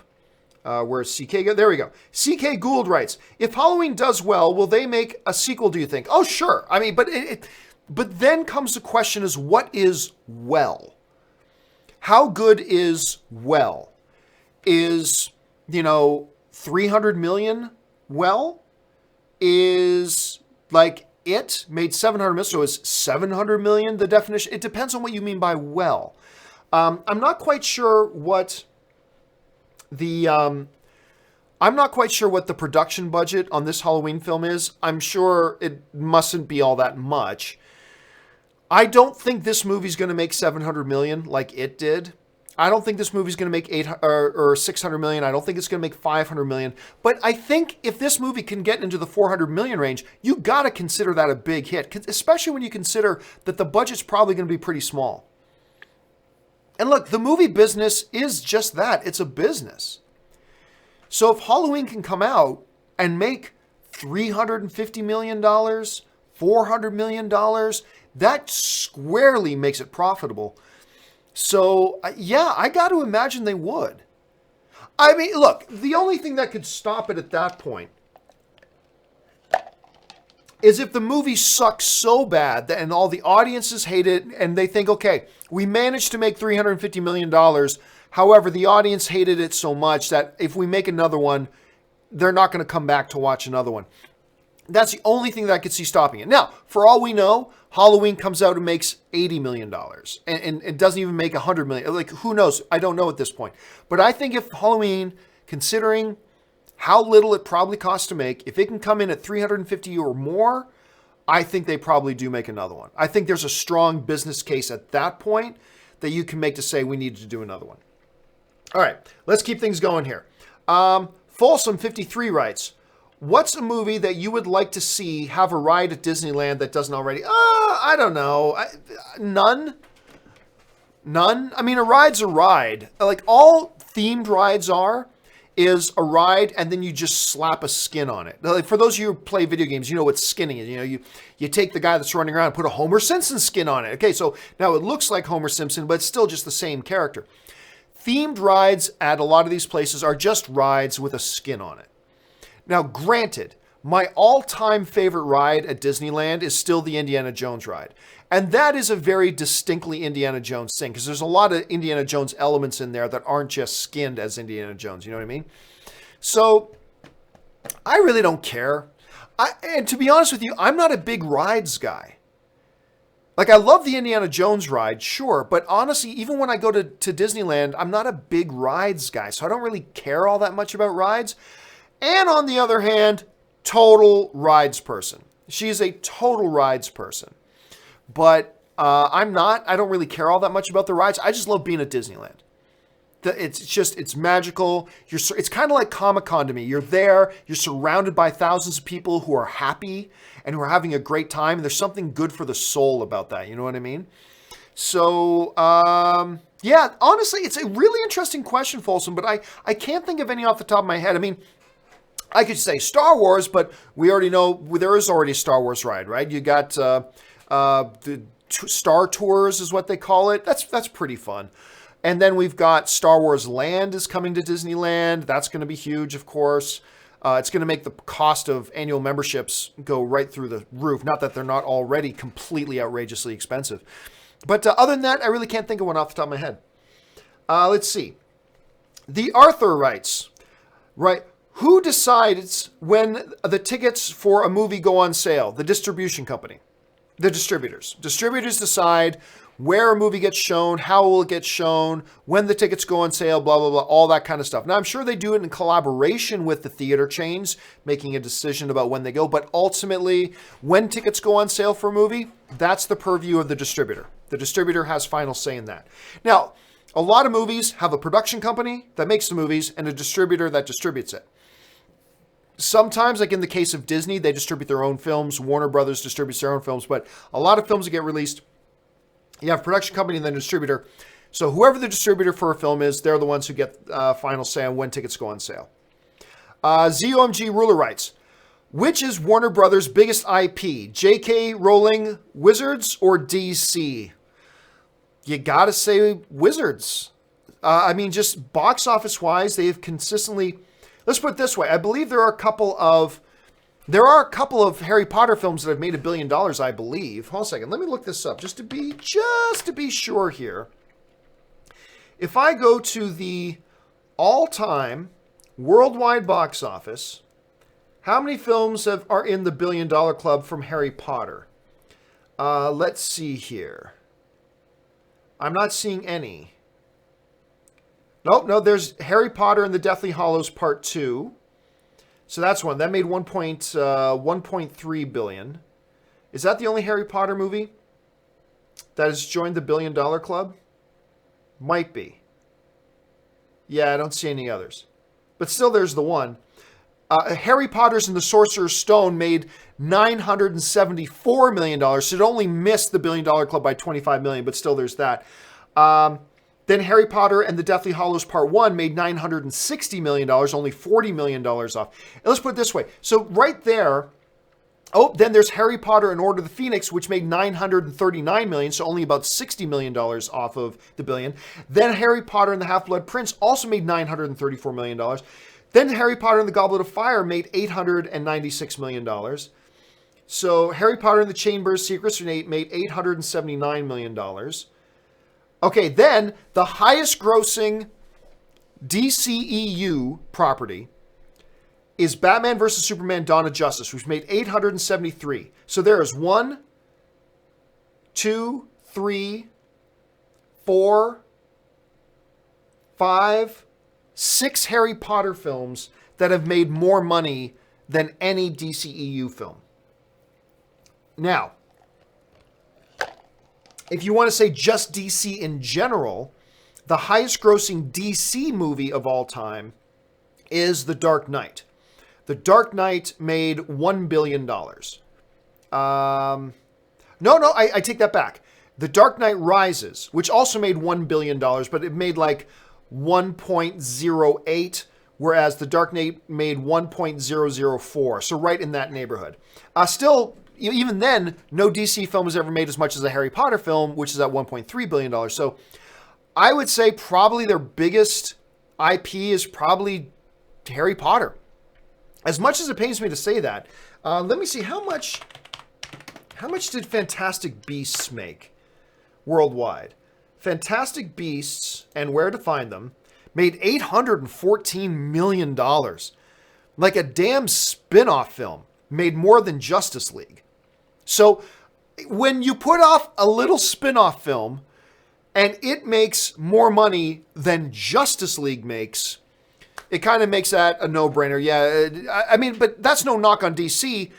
Where's C.K. go? There we go. C.K. Gould writes, if Halloween does well, will they make a sequel, do you think? Oh, sure. I mean, but then comes the question is, what is well? How good is well? Is, 300 million well? Is, like, it made 700 million, so is 700 million the definition? It depends on what you mean by well. I'm not quite sure what I'm not quite sure what the production budget on this Halloween film is. I'm sure it mustn't be all that much. I don't think this movie's going to make 700 million like it did. I don't think this movie's going to make 800 or 600 million. I don't think it's going to make 500 million. But I think if this movie can get into the 400 million range, you got to consider that a big hit, especially when you consider that the budget's probably going to be pretty small. And look, the movie business is just that. It's a business. So if Halloween can come out and make $350 million, $400 million, that squarely makes it profitable. So, yeah, I got to imagine they would. I mean, look, the only thing that could stop it at that point is if the movie sucks so bad that, and all the audiences hate it and they think, okay, we managed to make $350 million. However, the audience hated it so much that if we make another one, they're not going to come back to watch another one. That's the only thing that I could see stopping it. Now, for all we know, Halloween comes out and makes $80 million. And it doesn't even make $100 million. Like, who knows? I don't know at this point. But I think if Halloween, considering how little it probably costs to make, if it can come in at 350 or more, I think they probably do make another one. I think there's a strong business case at that point that you can make to say we need to do another one. All right, let's keep things going here. Folsom53 writes, what's a movie that you would like to see have a ride at Disneyland that doesn't already? I don't know. None. I mean, a ride's a ride. Like all themed rides is a ride and then you just slap a skin on it. Like for those of you who play video games, you know what skinning is. You know, you take the guy that's running around and put a Homer Simpson skin on it. Okay, so now it looks like Homer Simpson, but it's still just the same character. Themed rides at a lot of these places are just rides with a skin on it. Now, granted, my all-time favorite ride at Disneyland is still the Indiana Jones ride. And that is a very distinctly Indiana Jones thing, because there's a lot of Indiana Jones elements in there that aren't just skinned as Indiana Jones, you know what I mean? So, I really don't care. And to be honest with you, I'm not a big rides guy. Like, I love the Indiana Jones ride, sure, but honestly, even when I go to Disneyland, I'm not a big rides guy, so I don't really care all that much about rides. And on the other hand, total rides person. She is a total rides person. But I'm not. I don't really care all that much about the rides. I just love being at Disneyland. It's magical. It's kind of like Comic-Con to me. You're there. You're surrounded by thousands of people who are happy and who are having a great time. And there's something good for the soul about that. You know what I mean? So, yeah, honestly, it's a really interesting question, Folsom, but I can't think of any off the top of my head. I mean, I could say Star Wars, but we already know there is already a Star Wars ride, right? You got the Star Tours is what they call it. That's pretty fun. And then we've got Star Wars Land is coming to Disneyland. That's going to be huge, of course. It's going to make the cost of annual memberships go right through the roof. Not that they're not already completely outrageously expensive. But other than that, I really can't think of one off the top of my head. Let's see. The Arthur writes, right, who decides when the tickets for a movie go on sale? The distribution company. The distributors. Distributors decide where a movie gets shown, how will it get shown, when the tickets go on sale, blah, blah, blah, all that kind of stuff. Now, I'm sure they do it in collaboration with the theater chains, making a decision about when they go, but ultimately, when tickets go on sale for a movie, that's the purview of the distributor. The distributor has final say in that. Now, a lot of movies have a production company that makes the movies and a distributor that distributes it. Sometimes, like in the case of Disney, they distribute their own films. Warner Brothers distributes their own films, but a lot of films that get released, you have a production company and then a distributor. So whoever the distributor for a film is, they're the ones who get final say on when tickets go on sale. ZOMG Ruler writes, which is Warner Brothers' biggest IP? J.K. Rowling Wizards or DC? You gotta say Wizards. I mean, just box office wise, they have consistently... Let's put it this way. I believe there are a couple of Harry Potter films that have made $1 billion, I believe. Hold on a second. Let me look this up just to be sure here. If I go to the all-time worldwide box office, how many films are in the $1 billion club from Harry Potter? Let's see here. I'm not seeing any. Nope, no, there's Harry Potter and the Deathly Hallows Part 2. So that's one. That made 1.3 billion. Is that the only Harry Potter movie that has joined the $1 billion club? Might be. Yeah, I don't see any others. But still, there's the one. Harry Potter's and the Sorcerer's Stone made $974 million. So it only missed the $1 billion club by 25 million, but still there's that. Then Harry Potter and the Deathly Hallows Part 1 made $960 million, only $40 million off. And let's put it this way. So right there, then there's Harry Potter and Order of the Phoenix, which made $939 million, so only about $60 million off of the $1 billion. Then Harry Potter and the Half-Blood Prince also made $934 million. Then Harry Potter and the Goblet of Fire made $896 million. So Harry Potter and the Chamber of Secrets made $879 million. Okay, then the highest grossing DCEU property is Batman vs. Superman Dawn of Justice, which made $873. So there is 1, 2, 3, 4, 5, 6 Harry Potter films that have made more money than any DCEU film. Now, if you want to say just DC in general, the highest grossing DC movie of all time is The Dark Knight. The Dark Knight made $1 billion. I take that back. The Dark Knight Rises, which also made $1 billion, but it made like 1.08, whereas The Dark Knight made 1.004. So right in that neighborhood. Still, even then, no DC film has ever made as much as a Harry Potter film, which is at $1.3 billion. So I would say probably their biggest IP is probably Harry Potter. As much as it pains me to say that, let me see, how much did Fantastic Beasts make worldwide? Fantastic Beasts and Where to Find Them made $814 million. Like a damn spin-off film made more than Justice League. So when you put off a little spin-off film and it makes more money than Justice League makes, it kind of makes that a no-brainer. Yeah, I mean, but that's no knock on DC.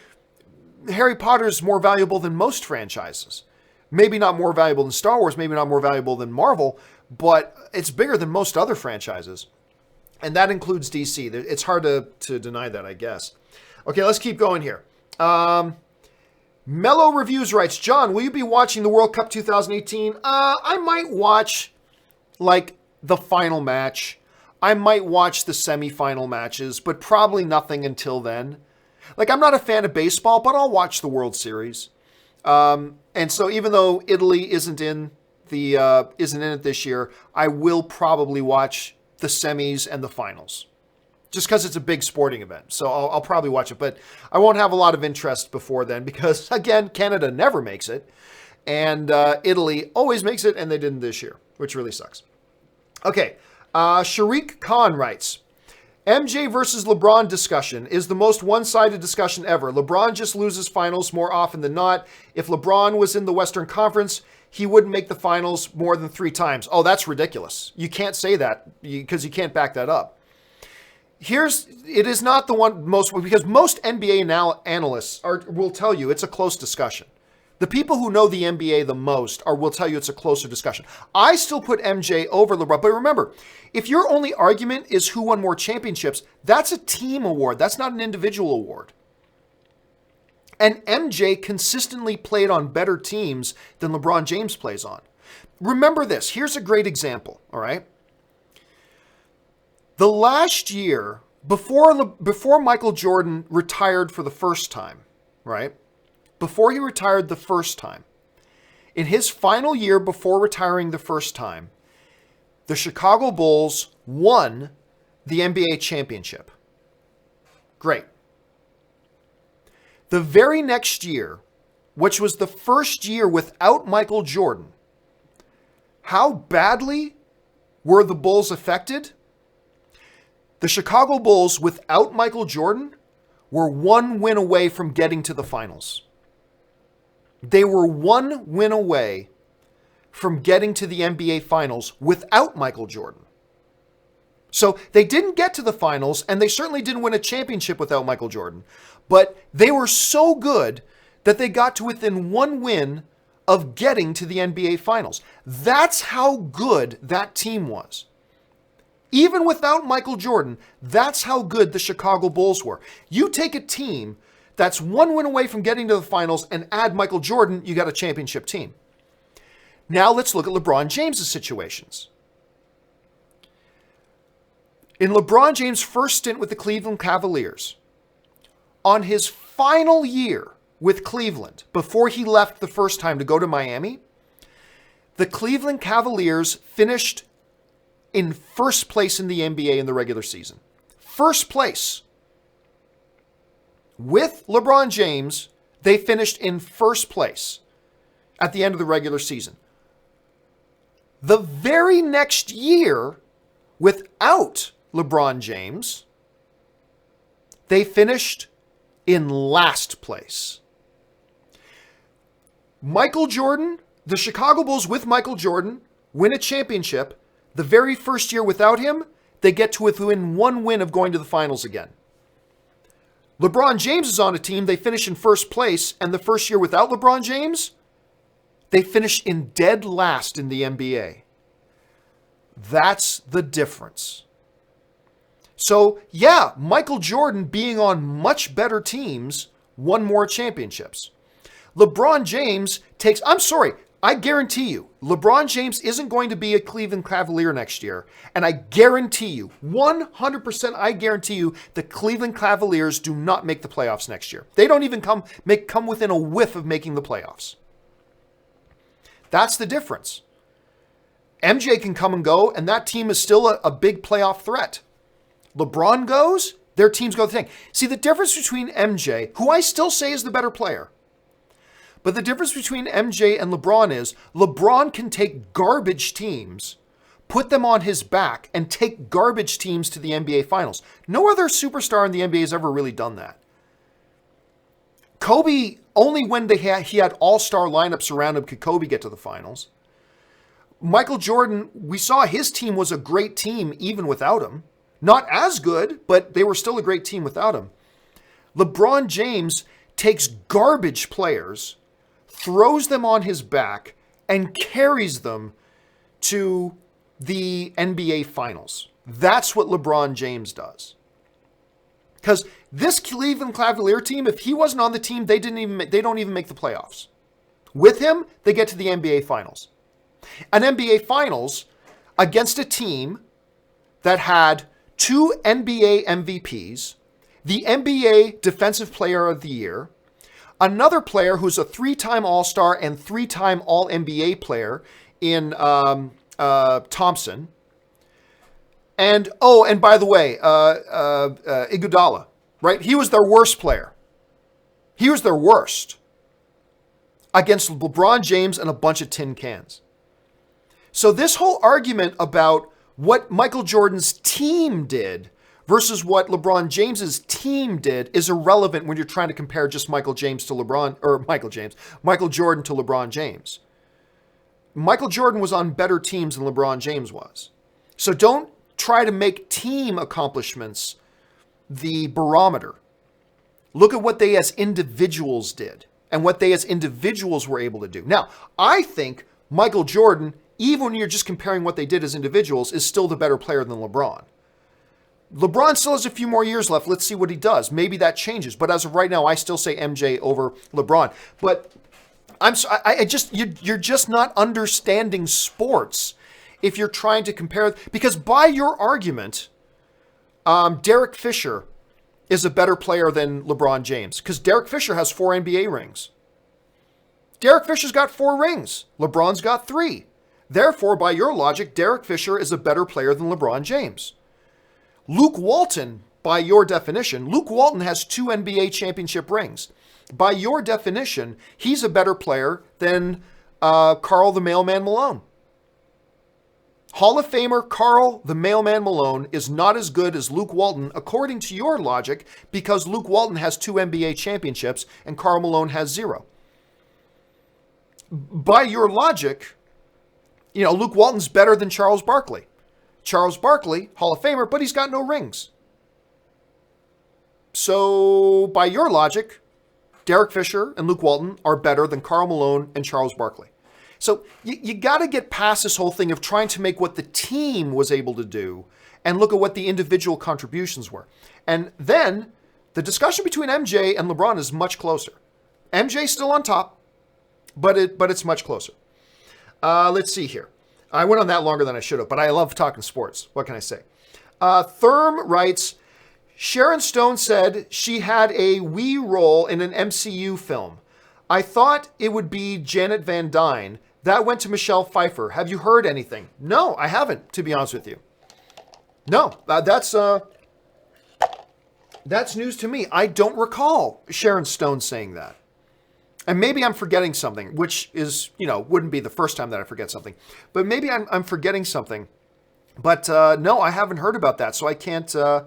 Harry Potter is more valuable than most franchises. Maybe not more valuable than Star Wars, maybe not more valuable than Marvel, but it's bigger than most other franchises. And that includes DC. It's hard to deny that, I guess. Okay, let's keep going here. Mellow Reviews writes, John, will you be watching the World Cup 2018? I might watch, like, the final match. I might watch the semifinal matches, but probably nothing until then. Like, I'm not a fan of baseball, but I'll watch the World Series. And so even though Italy isn't in it this year, I will probably watch the semis and the finals. Just because it's a big sporting event. So I'll probably watch it, but I won't have a lot of interest before then because, again, Canada never makes it. And Italy always makes it, and they didn't this year, which really sucks. Okay, Sharik Khan writes, MJ versus LeBron discussion is the most one-sided discussion ever. LeBron just loses finals more often than not. If LeBron was in the Western Conference, he wouldn't make the finals more than 3 times. Oh, that's ridiculous. You can't say that because you can't back that up. It is not the one most, because most NBA analysts will tell you it's a close discussion. The people who know the NBA the most will tell you it's a closer discussion. I still put MJ over LeBron, but remember, if your only argument is who won more championships, that's a team award. That's not an individual award. And MJ consistently played on better teams than LeBron James plays on. Remember this. Here's a great example, all right? The last year, before Michael Jordan retired for the first time, right? Before he retired the first time, in his final year before retiring the first time, the Chicago Bulls won the NBA championship. Great. The very next year, which was the first year without Michael Jordan, how badly were the Bulls affected? The Chicago Bulls, without Michael Jordan, were 1 win away from getting to the finals. They were 1 win away from getting to the NBA Finals without Michael Jordan. So they didn't get to the finals, and they certainly didn't win a championship without Michael Jordan. But they were so good that they got to within one win of getting to the NBA Finals. That's how good that team was. Even without Michael Jordan, that's how good the Chicago Bulls were. You take a team that's one win away from getting to the finals and add Michael Jordan, you got a championship team. Now let's look at LeBron James's situations. In LeBron James' first stint with the Cleveland Cavaliers, on his final year with Cleveland, before he left the first time to go to Miami, the Cleveland Cavaliers finished in first place in the NBA in the regular season. First place. With LeBron James, they finished in first place at the end of the regular season. The very next year, without LeBron James, they finished in last place. Michael Jordan, the Chicago Bulls with Michael Jordan, win a championship. The very first year without him, they get to within one win of going to the finals again. LeBron James is on a team, they finish in first place, and the first year without LeBron James, they finish in dead last in the NBA. That's the difference. So, yeah, Michael Jordan being on much better teams won more championships. LeBron James takes, I guarantee you, LeBron James isn't going to be a Cleveland Cavalier next year. And I guarantee you, 100% I guarantee you, the Cleveland Cavaliers do not make the playoffs next year. They don't even come within a whiff of making the playoffs. That's the difference. MJ can come and go, and that team is still a big playoff threat. LeBron goes, their teams go the thing. See, the difference between MJ, who I still say is the better player, but the difference between MJ and LeBron is LeBron can take garbage teams, put them on his back, and take garbage teams to the NBA Finals. No other superstar in the NBA has ever really done that. Kobe, only when he had all-star lineups around him could Kobe get to the finals. Michael Jordan, we saw his team was a great team even without him. Not as good, but they were still a great team without him. LeBron James takes garbage players, throws them on his back, and carries them to the NBA Finals. That's what LeBron James does. Because this Cleveland Cavalier team, if he wasn't on the team, they don't even make the playoffs. With him, they get to the NBA Finals. An NBA Finals against a team that had 2 NBA MVPs, the NBA Defensive Player of the Year, another player who's a 3-time All-Star and 3-time All-NBA player in Thompson. And by the way, Iguodala, right? He was their worst player. He was their worst against LeBron James and a bunch of tin cans. So this whole argument about what Michael Jordan's team did versus what LeBron James's team did is irrelevant when you're trying to compare just Michael Jordan to LeBron James. Michael Jordan was on better teams than LeBron James was. So don't try to make team accomplishments the barometer. Look at what they as individuals did and what they as individuals were able to do. Now, I think Michael Jordan, even when you're just comparing what they did as individuals, is still the better player than LeBron. LeBron still has a few more years left. Let's see what he does. Maybe that changes. But as of right now, I still say MJ over LeBron. But you're just not understanding sports if you're trying to compare. Because by your argument, Derek Fisher is a better player than LeBron James. Because Derek Fisher has 4 NBA rings. Derek Fisher's got 4 rings. LeBron's got 3. Therefore, by your logic, Derek Fisher is a better player than LeBron James. Luke Walton, by your definition, Luke Walton has 2 NBA championship rings. By your definition, he's a better player than Karl the Mailman Malone. Hall of Famer Karl the Mailman Malone is not as good as Luke Walton, according to your logic, because Luke Walton has 2 NBA championships and Karl Malone has 0. By your logic, Luke Walton's better than Charles Barkley. Charles Barkley, Hall of Famer, but he's got no rings. So, by your logic, Derek Fisher and Luke Walton are better than Karl Malone and Charles Barkley. So, you got to get past this whole thing of trying to make what the team was able to do and look at what the individual contributions were. And then, the discussion between MJ and LeBron is much closer. MJ's still on top, but it's much closer. Let's see here. I went on that longer than I should have, but I love talking sports. What can I say? Therm writes, Sharon Stone said she had a wee role in an MCU film. I thought it would be Janet Van Dyne. That went to Michelle Pfeiffer. Have you heard anything? No, I haven't, to be honest with you. No, that's news to me. I don't recall Sharon Stone saying that. And maybe I'm forgetting something, which is, wouldn't be the first time that I forget something. But maybe I'm forgetting something. But no, I haven't heard about that, so I can't answer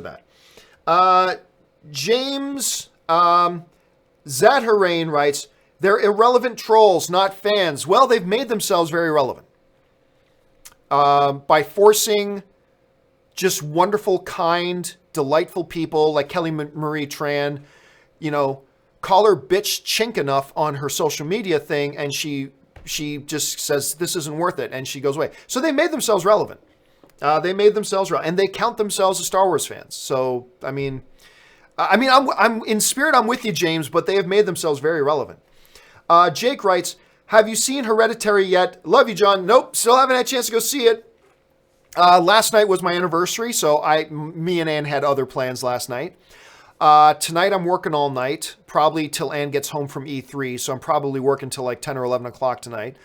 that. James Zadharain writes, they're irrelevant trolls, not fans. Well, they've made themselves very relevant by forcing just wonderful, kind, delightful people like Kelly Marie Tran, call her bitch chink enough on her social media thing, and she just says, this isn't worth it, and she goes away. So they made themselves relevant. And they count themselves as Star Wars fans. So, I'm in spirit, I'm with you, James, but they have made themselves very relevant. Jake writes, have you seen Hereditary yet? Love you, John. Nope, still haven't had a chance to go see it. Last night was my anniversary, so me and Ann had other plans last night. Tonight I'm working all night, probably till Ann gets home from E3, so I'm probably working till like 10 or 11 o'clock tonight.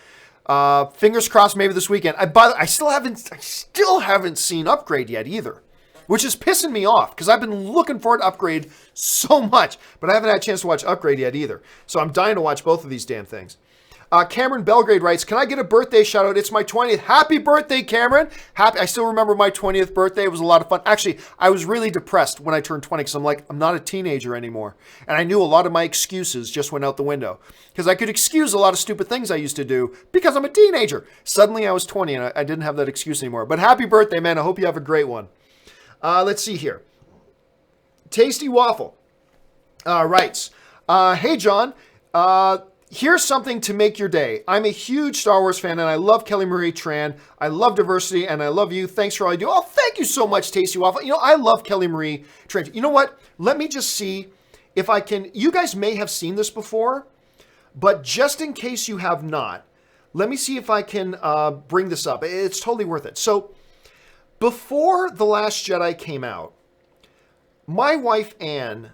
Fingers crossed maybe this weekend. I still haven't seen Upgrade yet either, which is pissing me off because I've been looking forward to Upgrade so much, but I haven't had a chance to watch Upgrade yet either. So I'm dying to watch both of these damn things. Cameron Belgrade writes, can I get a birthday shout out? It's my 20th. Happy birthday, Cameron. I still remember my 20th birthday. It was a lot of fun. Actually, I was really depressed when I turned 20 because I'm not a teenager anymore. And I knew a lot of my excuses just went out the window because I could excuse a lot of stupid things I used to do because I'm a teenager. Suddenly I was 20 and I didn't have that excuse anymore. But happy birthday, man. I hope you have a great one. Let's see here. Tasty Waffle writes, hey, John, here's something to make your day. I'm a huge Star Wars fan, and I love Kelly Marie Tran. I love diversity, and I love you. Thanks for all you do. Oh, thank you so much, Tasty Waffle. I love Kelly Marie Tran. You know what? Let me just see if I can. You guys may have seen this before, but just in case you have not, let me see if I can bring this up. It's totally worth it. So, before The Last Jedi came out, my wife, Anne,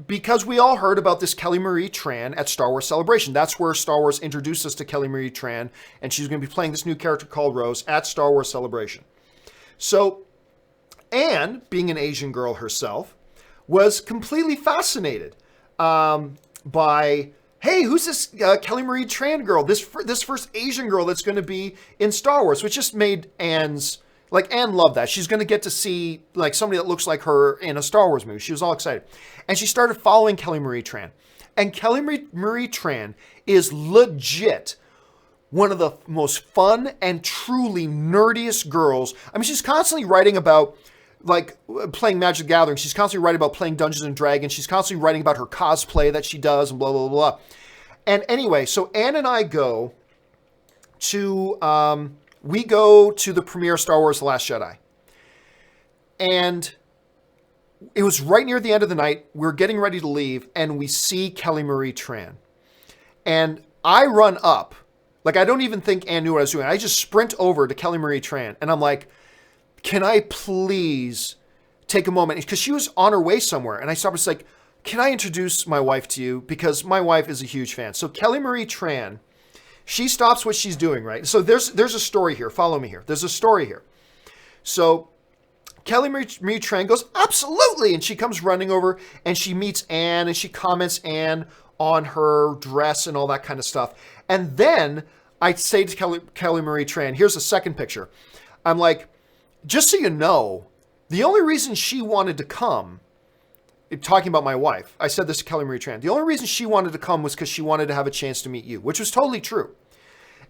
because we all heard about this Kelly Marie Tran at Star Wars Celebration. That's where Star Wars introduced us to Kelly Marie Tran, and she's going to be playing this new character called Rose at Star Wars Celebration. So Anne, being an Asian girl herself, was completely fascinated by, hey, who's this Kelly Marie Tran girl? This first Asian girl that's going to be in Star Wars, which just made Anne loved that. She's going to get to see somebody that looks like her in a Star Wars movie. She was all excited. And she started following Kelly Marie Tran. And Kelly Marie Tran is legit one of the most fun and truly nerdiest girls. She's constantly writing about playing Magic the Gathering. She's constantly writing about playing Dungeons and Dragons. She's constantly writing about her cosplay that she does and blah, blah, blah, blah. And anyway, so Anne and I go to the premiere of Star Wars The Last Jedi. And it was right near the end of the night. We're getting ready to leave, and we see Kelly Marie Tran. And I run up. I don't even think Anne knew what I was doing. I just sprint over to Kelly Marie Tran, and I'm like, can I please take a moment? Because she was on her way somewhere, and I stopped. It's like, can I introduce my wife to you? Because my wife is a huge fan. So Kelly Marie Tran, she stops what she's doing, right? So there's a story here. Follow me here. There's a story here. So Kelly Marie Tran goes, absolutely. And she comes running over and she meets Anne and she comments Anne on her dress and all that kind of stuff. And then I say to Kelly Marie Tran, here's a second picture. I'm like, just so you know, the only reason she wanted to come, talking about my wife, I said this to Kelly Marie Tran, the only reason she wanted to come was because she wanted to have a chance to meet you, which was totally true.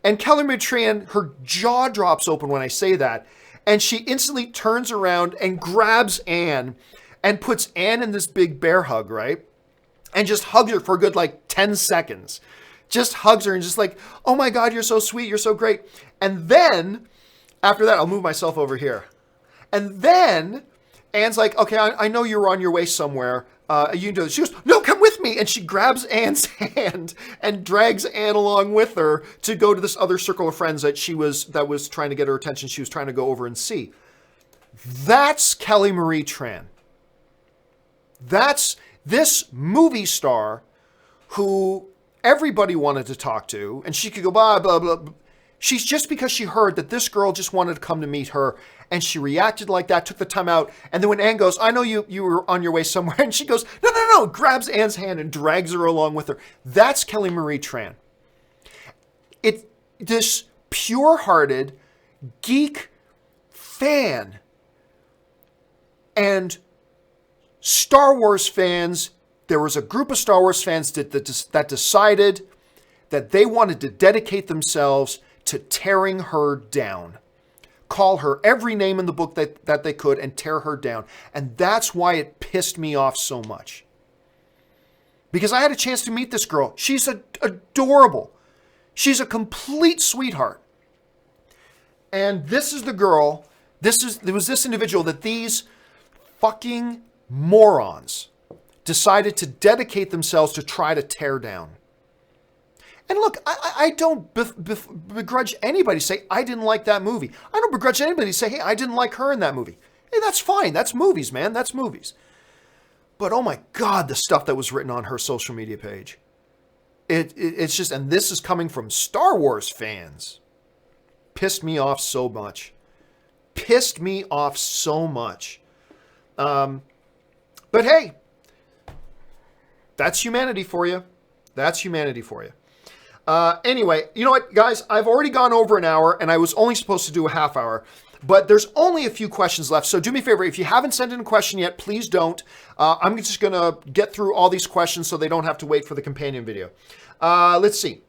And Kelly Marie Tran, her jaw drops open when I say that. And she instantly turns around and grabs Anne and puts Anne in this big bear hug, right? And just hugs her for a good 10 seconds. Just hugs her and just like, oh my God, you're so sweet. You're so great. And then after that, I'll move myself over here. And then Anne's like, okay, I know you're on your way somewhere. You can do this. She goes, no, come with me. And she grabs Anne's hand and drags Anne along with her to go to this other circle of friends that was trying to get her attention. She was trying to go over and see. That's Kelly Marie Tran. That's this movie star who everybody wanted to talk to, and she could go blah, blah, blah. She's just because she heard that this girl just wanted to come to meet her, and she reacted like that, took the time out, and then when Anne goes, I know you were on your way somewhere, and she goes, no, grabs Anne's hand and drags her along with her. That's Kelly Marie Tran. This pure-hearted geek fan and Star Wars fans, there was a group of Star Wars fans that decided that they wanted to dedicate themselves to tearing her down. Call her every name in the book that they could and tear her down. And that's why it pissed me off so much. Because I had a chance to meet this girl. She's adorable. She's a complete sweetheart. And this is the girl, there was this individual that these fucking morons decided to dedicate themselves to try to tear down. And look, I don't begrudge anybody say, I didn't like that movie. I don't begrudge anybody say, hey, I didn't like her in that movie. Hey, that's fine. That's movies, man. That's movies. But oh my God, the stuff that was written on her social media page. It's just, and this is coming from Star Wars fans. Pissed me off so much. Pissed me off so much. But hey, that's humanity for you. That's humanity for you. Anyway, you know what, guys? I've already gone over an hour, and I was only supposed to do a half hour. But there's only a few questions left. So do me a favor. If you haven't sent in a question yet, please don't. I'm just going to get through all these questions so they don't have to wait for the companion video. Let's see.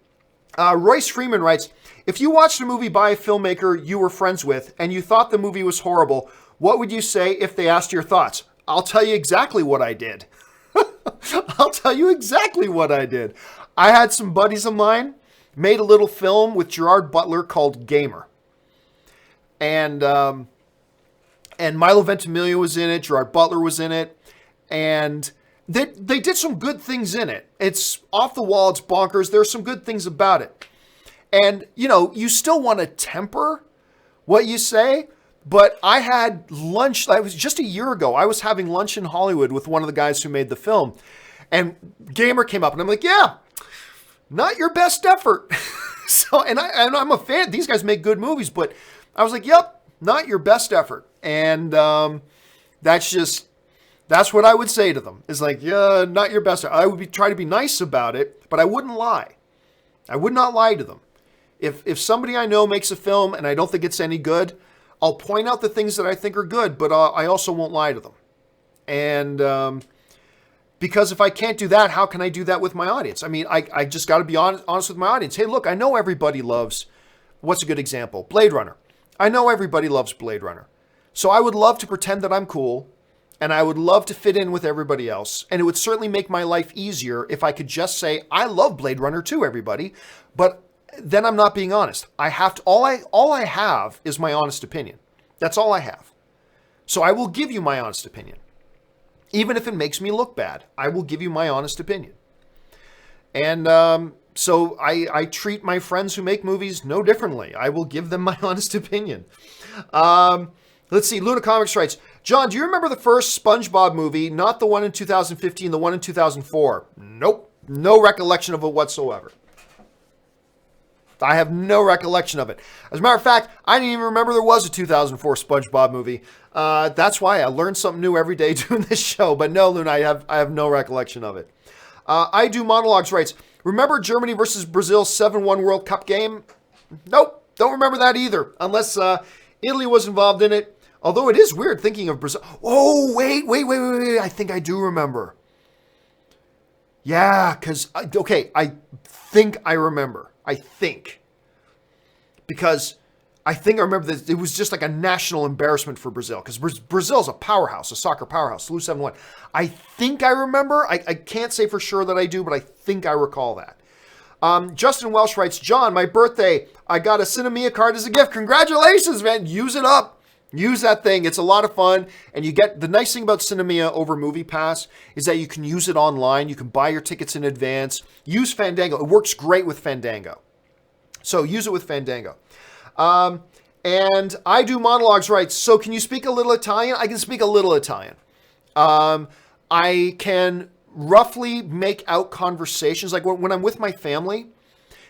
Royce Freeman writes, if you watched a movie by a filmmaker you were friends with and you thought the movie was horrible, what would you say if they asked your thoughts? I'll tell you exactly what I did. I'll tell you exactly what I did. I had some buddies of mine made a little film with Gerard Butler called Gamer. And Milo Ventimiglia was in it. Gerard Butler was in it. And they did some good things in it. It's off the wall. It's bonkers. There's some good things about it. And, you know, you still want to temper what you say. But I had lunch, it was just a year ago, I was having lunch in Hollywood with one of the guys who made the film. And Gamer came up and I'm like, yeah, not your best effort. And I'm a fan. These guys make good movies, but I was like, yep, not your best effort. And that's what I would say to them. It's like, yeah, not your best effort. I would try to be nice about it, but I wouldn't lie. I would not lie to them. If somebody I know makes a film and I don't think it's any good, I'll point out the things that I think are good, but I also won't lie to them. And because if I can't do that, how can I do that with my audience? I mean, I just got to be honest with my audience. Hey, look, I know everybody loves, what's a good example? Blade Runner. I know everybody loves Blade Runner. So I would love to pretend that I'm cool, and I would love to fit in with everybody else. And it would certainly make my life easier if I could just say, I love Blade Runner too, everybody. But then I'm not being honest. All I have is my honest opinion. That's all I have. So I will give you my honest opinion. Even if it makes me look bad, I will give you my honest opinion. And so I treat my friends who make movies no differently. I will give them my honest opinion. Let's see. Luna Comics writes, John, do you remember the first SpongeBob movie? Not the one in 2015, the one in 2004. Nope. No recollection of it whatsoever. I have no recollection of it. As a matter of fact, I didn't even remember there was a 2004 SpongeBob movie. That's why I learn something new every day doing this show. But no, Luna, I have no recollection of it. I Do Monologues writes, remember Germany versus Brazil 7-1 World Cup game? Nope, don't remember that either. Unless Italy was involved in it. Although it is weird thinking of Brazil. Oh, wait. I think I do remember. Yeah, because, okay, I think I remember. I think. because I think I remember that it was just like a national embarrassment for Brazil, because Brazil's a powerhouse, a soccer powerhouse, lose 7-1. I think I remember. I can't say for sure that I do, but I think I recall that. Justin Welsh writes, John, my birthday, I got a Cinemia card as a gift. Congratulations, man. Use it up. Use that thing. It's a lot of fun. And you get, the nice thing about Cinemia over MoviePass is that you can use it online. You can buy your tickets in advance. Use Fandango. It works great with Fandango. So use it with Fandango. And I do monologues, right? So can you speak a little Italian? I can speak a little Italian. I can roughly make out conversations. Like when I'm with my family,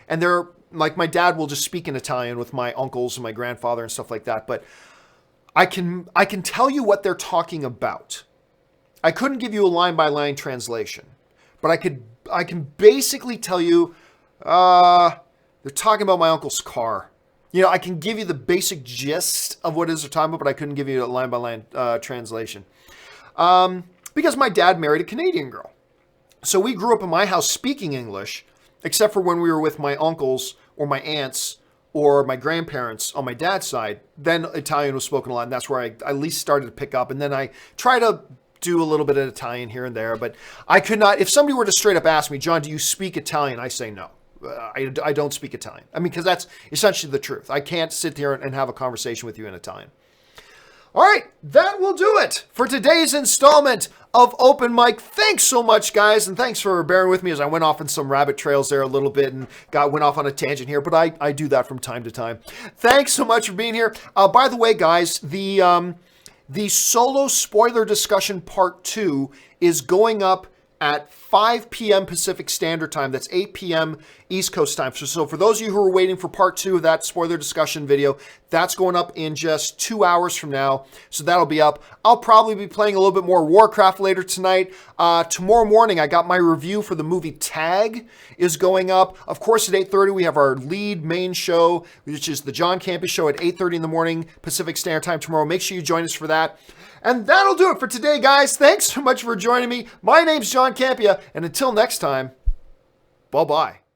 and they're like, my dad will just speak in Italian with my uncles and my grandfather and stuff like that. But I can tell you what they're talking about. I couldn't give you a line-by-line translation, but I can basically tell you, they're talking about my uncle's car. You know, I can give you the basic gist of what it is they're talking about, but I couldn't give you a line-by-line translation. Because my dad married a Canadian girl. So we grew up in my house speaking English, except for when we were with my uncles or my aunts or my grandparents on my dad's side. Then Italian was spoken a lot, and that's where I at least started to pick up. And then I try to do a little bit of Italian here and there, but I could not. If somebody were to straight up ask me, John, do you speak Italian? I say no. I don't speak Italian. I mean, because that's essentially the truth. I can't sit here and have a conversation with you in Italian. All right, that will do it for today's installment of Open Mic. Thanks so much, guys, and thanks for bearing with me as I went off on some rabbit trails there a little bit and went off on a tangent here, but I do that from time to time. Thanks so much for being here. By the way, guys, the solo spoiler discussion part 2 is going up at 5 p.m. Pacific Standard Time. That's 8 p.m. East Coast time. So for those of you who are waiting for part 2 of that spoiler discussion video, that's going up in just 2 hours from now. So that'll be up. I'll probably be playing a little bit more Warcraft later tonight. Tomorrow morning, I got my review for the movie Tag is going up. Of course, at 8:30, we have our lead main show, which is the John Campea Show at 8:30 in the morning Pacific Standard Time tomorrow. Make sure you join us for that. And that'll do it for today, guys. Thanks so much for joining me. My name's John Campea, and until next time, bye-bye.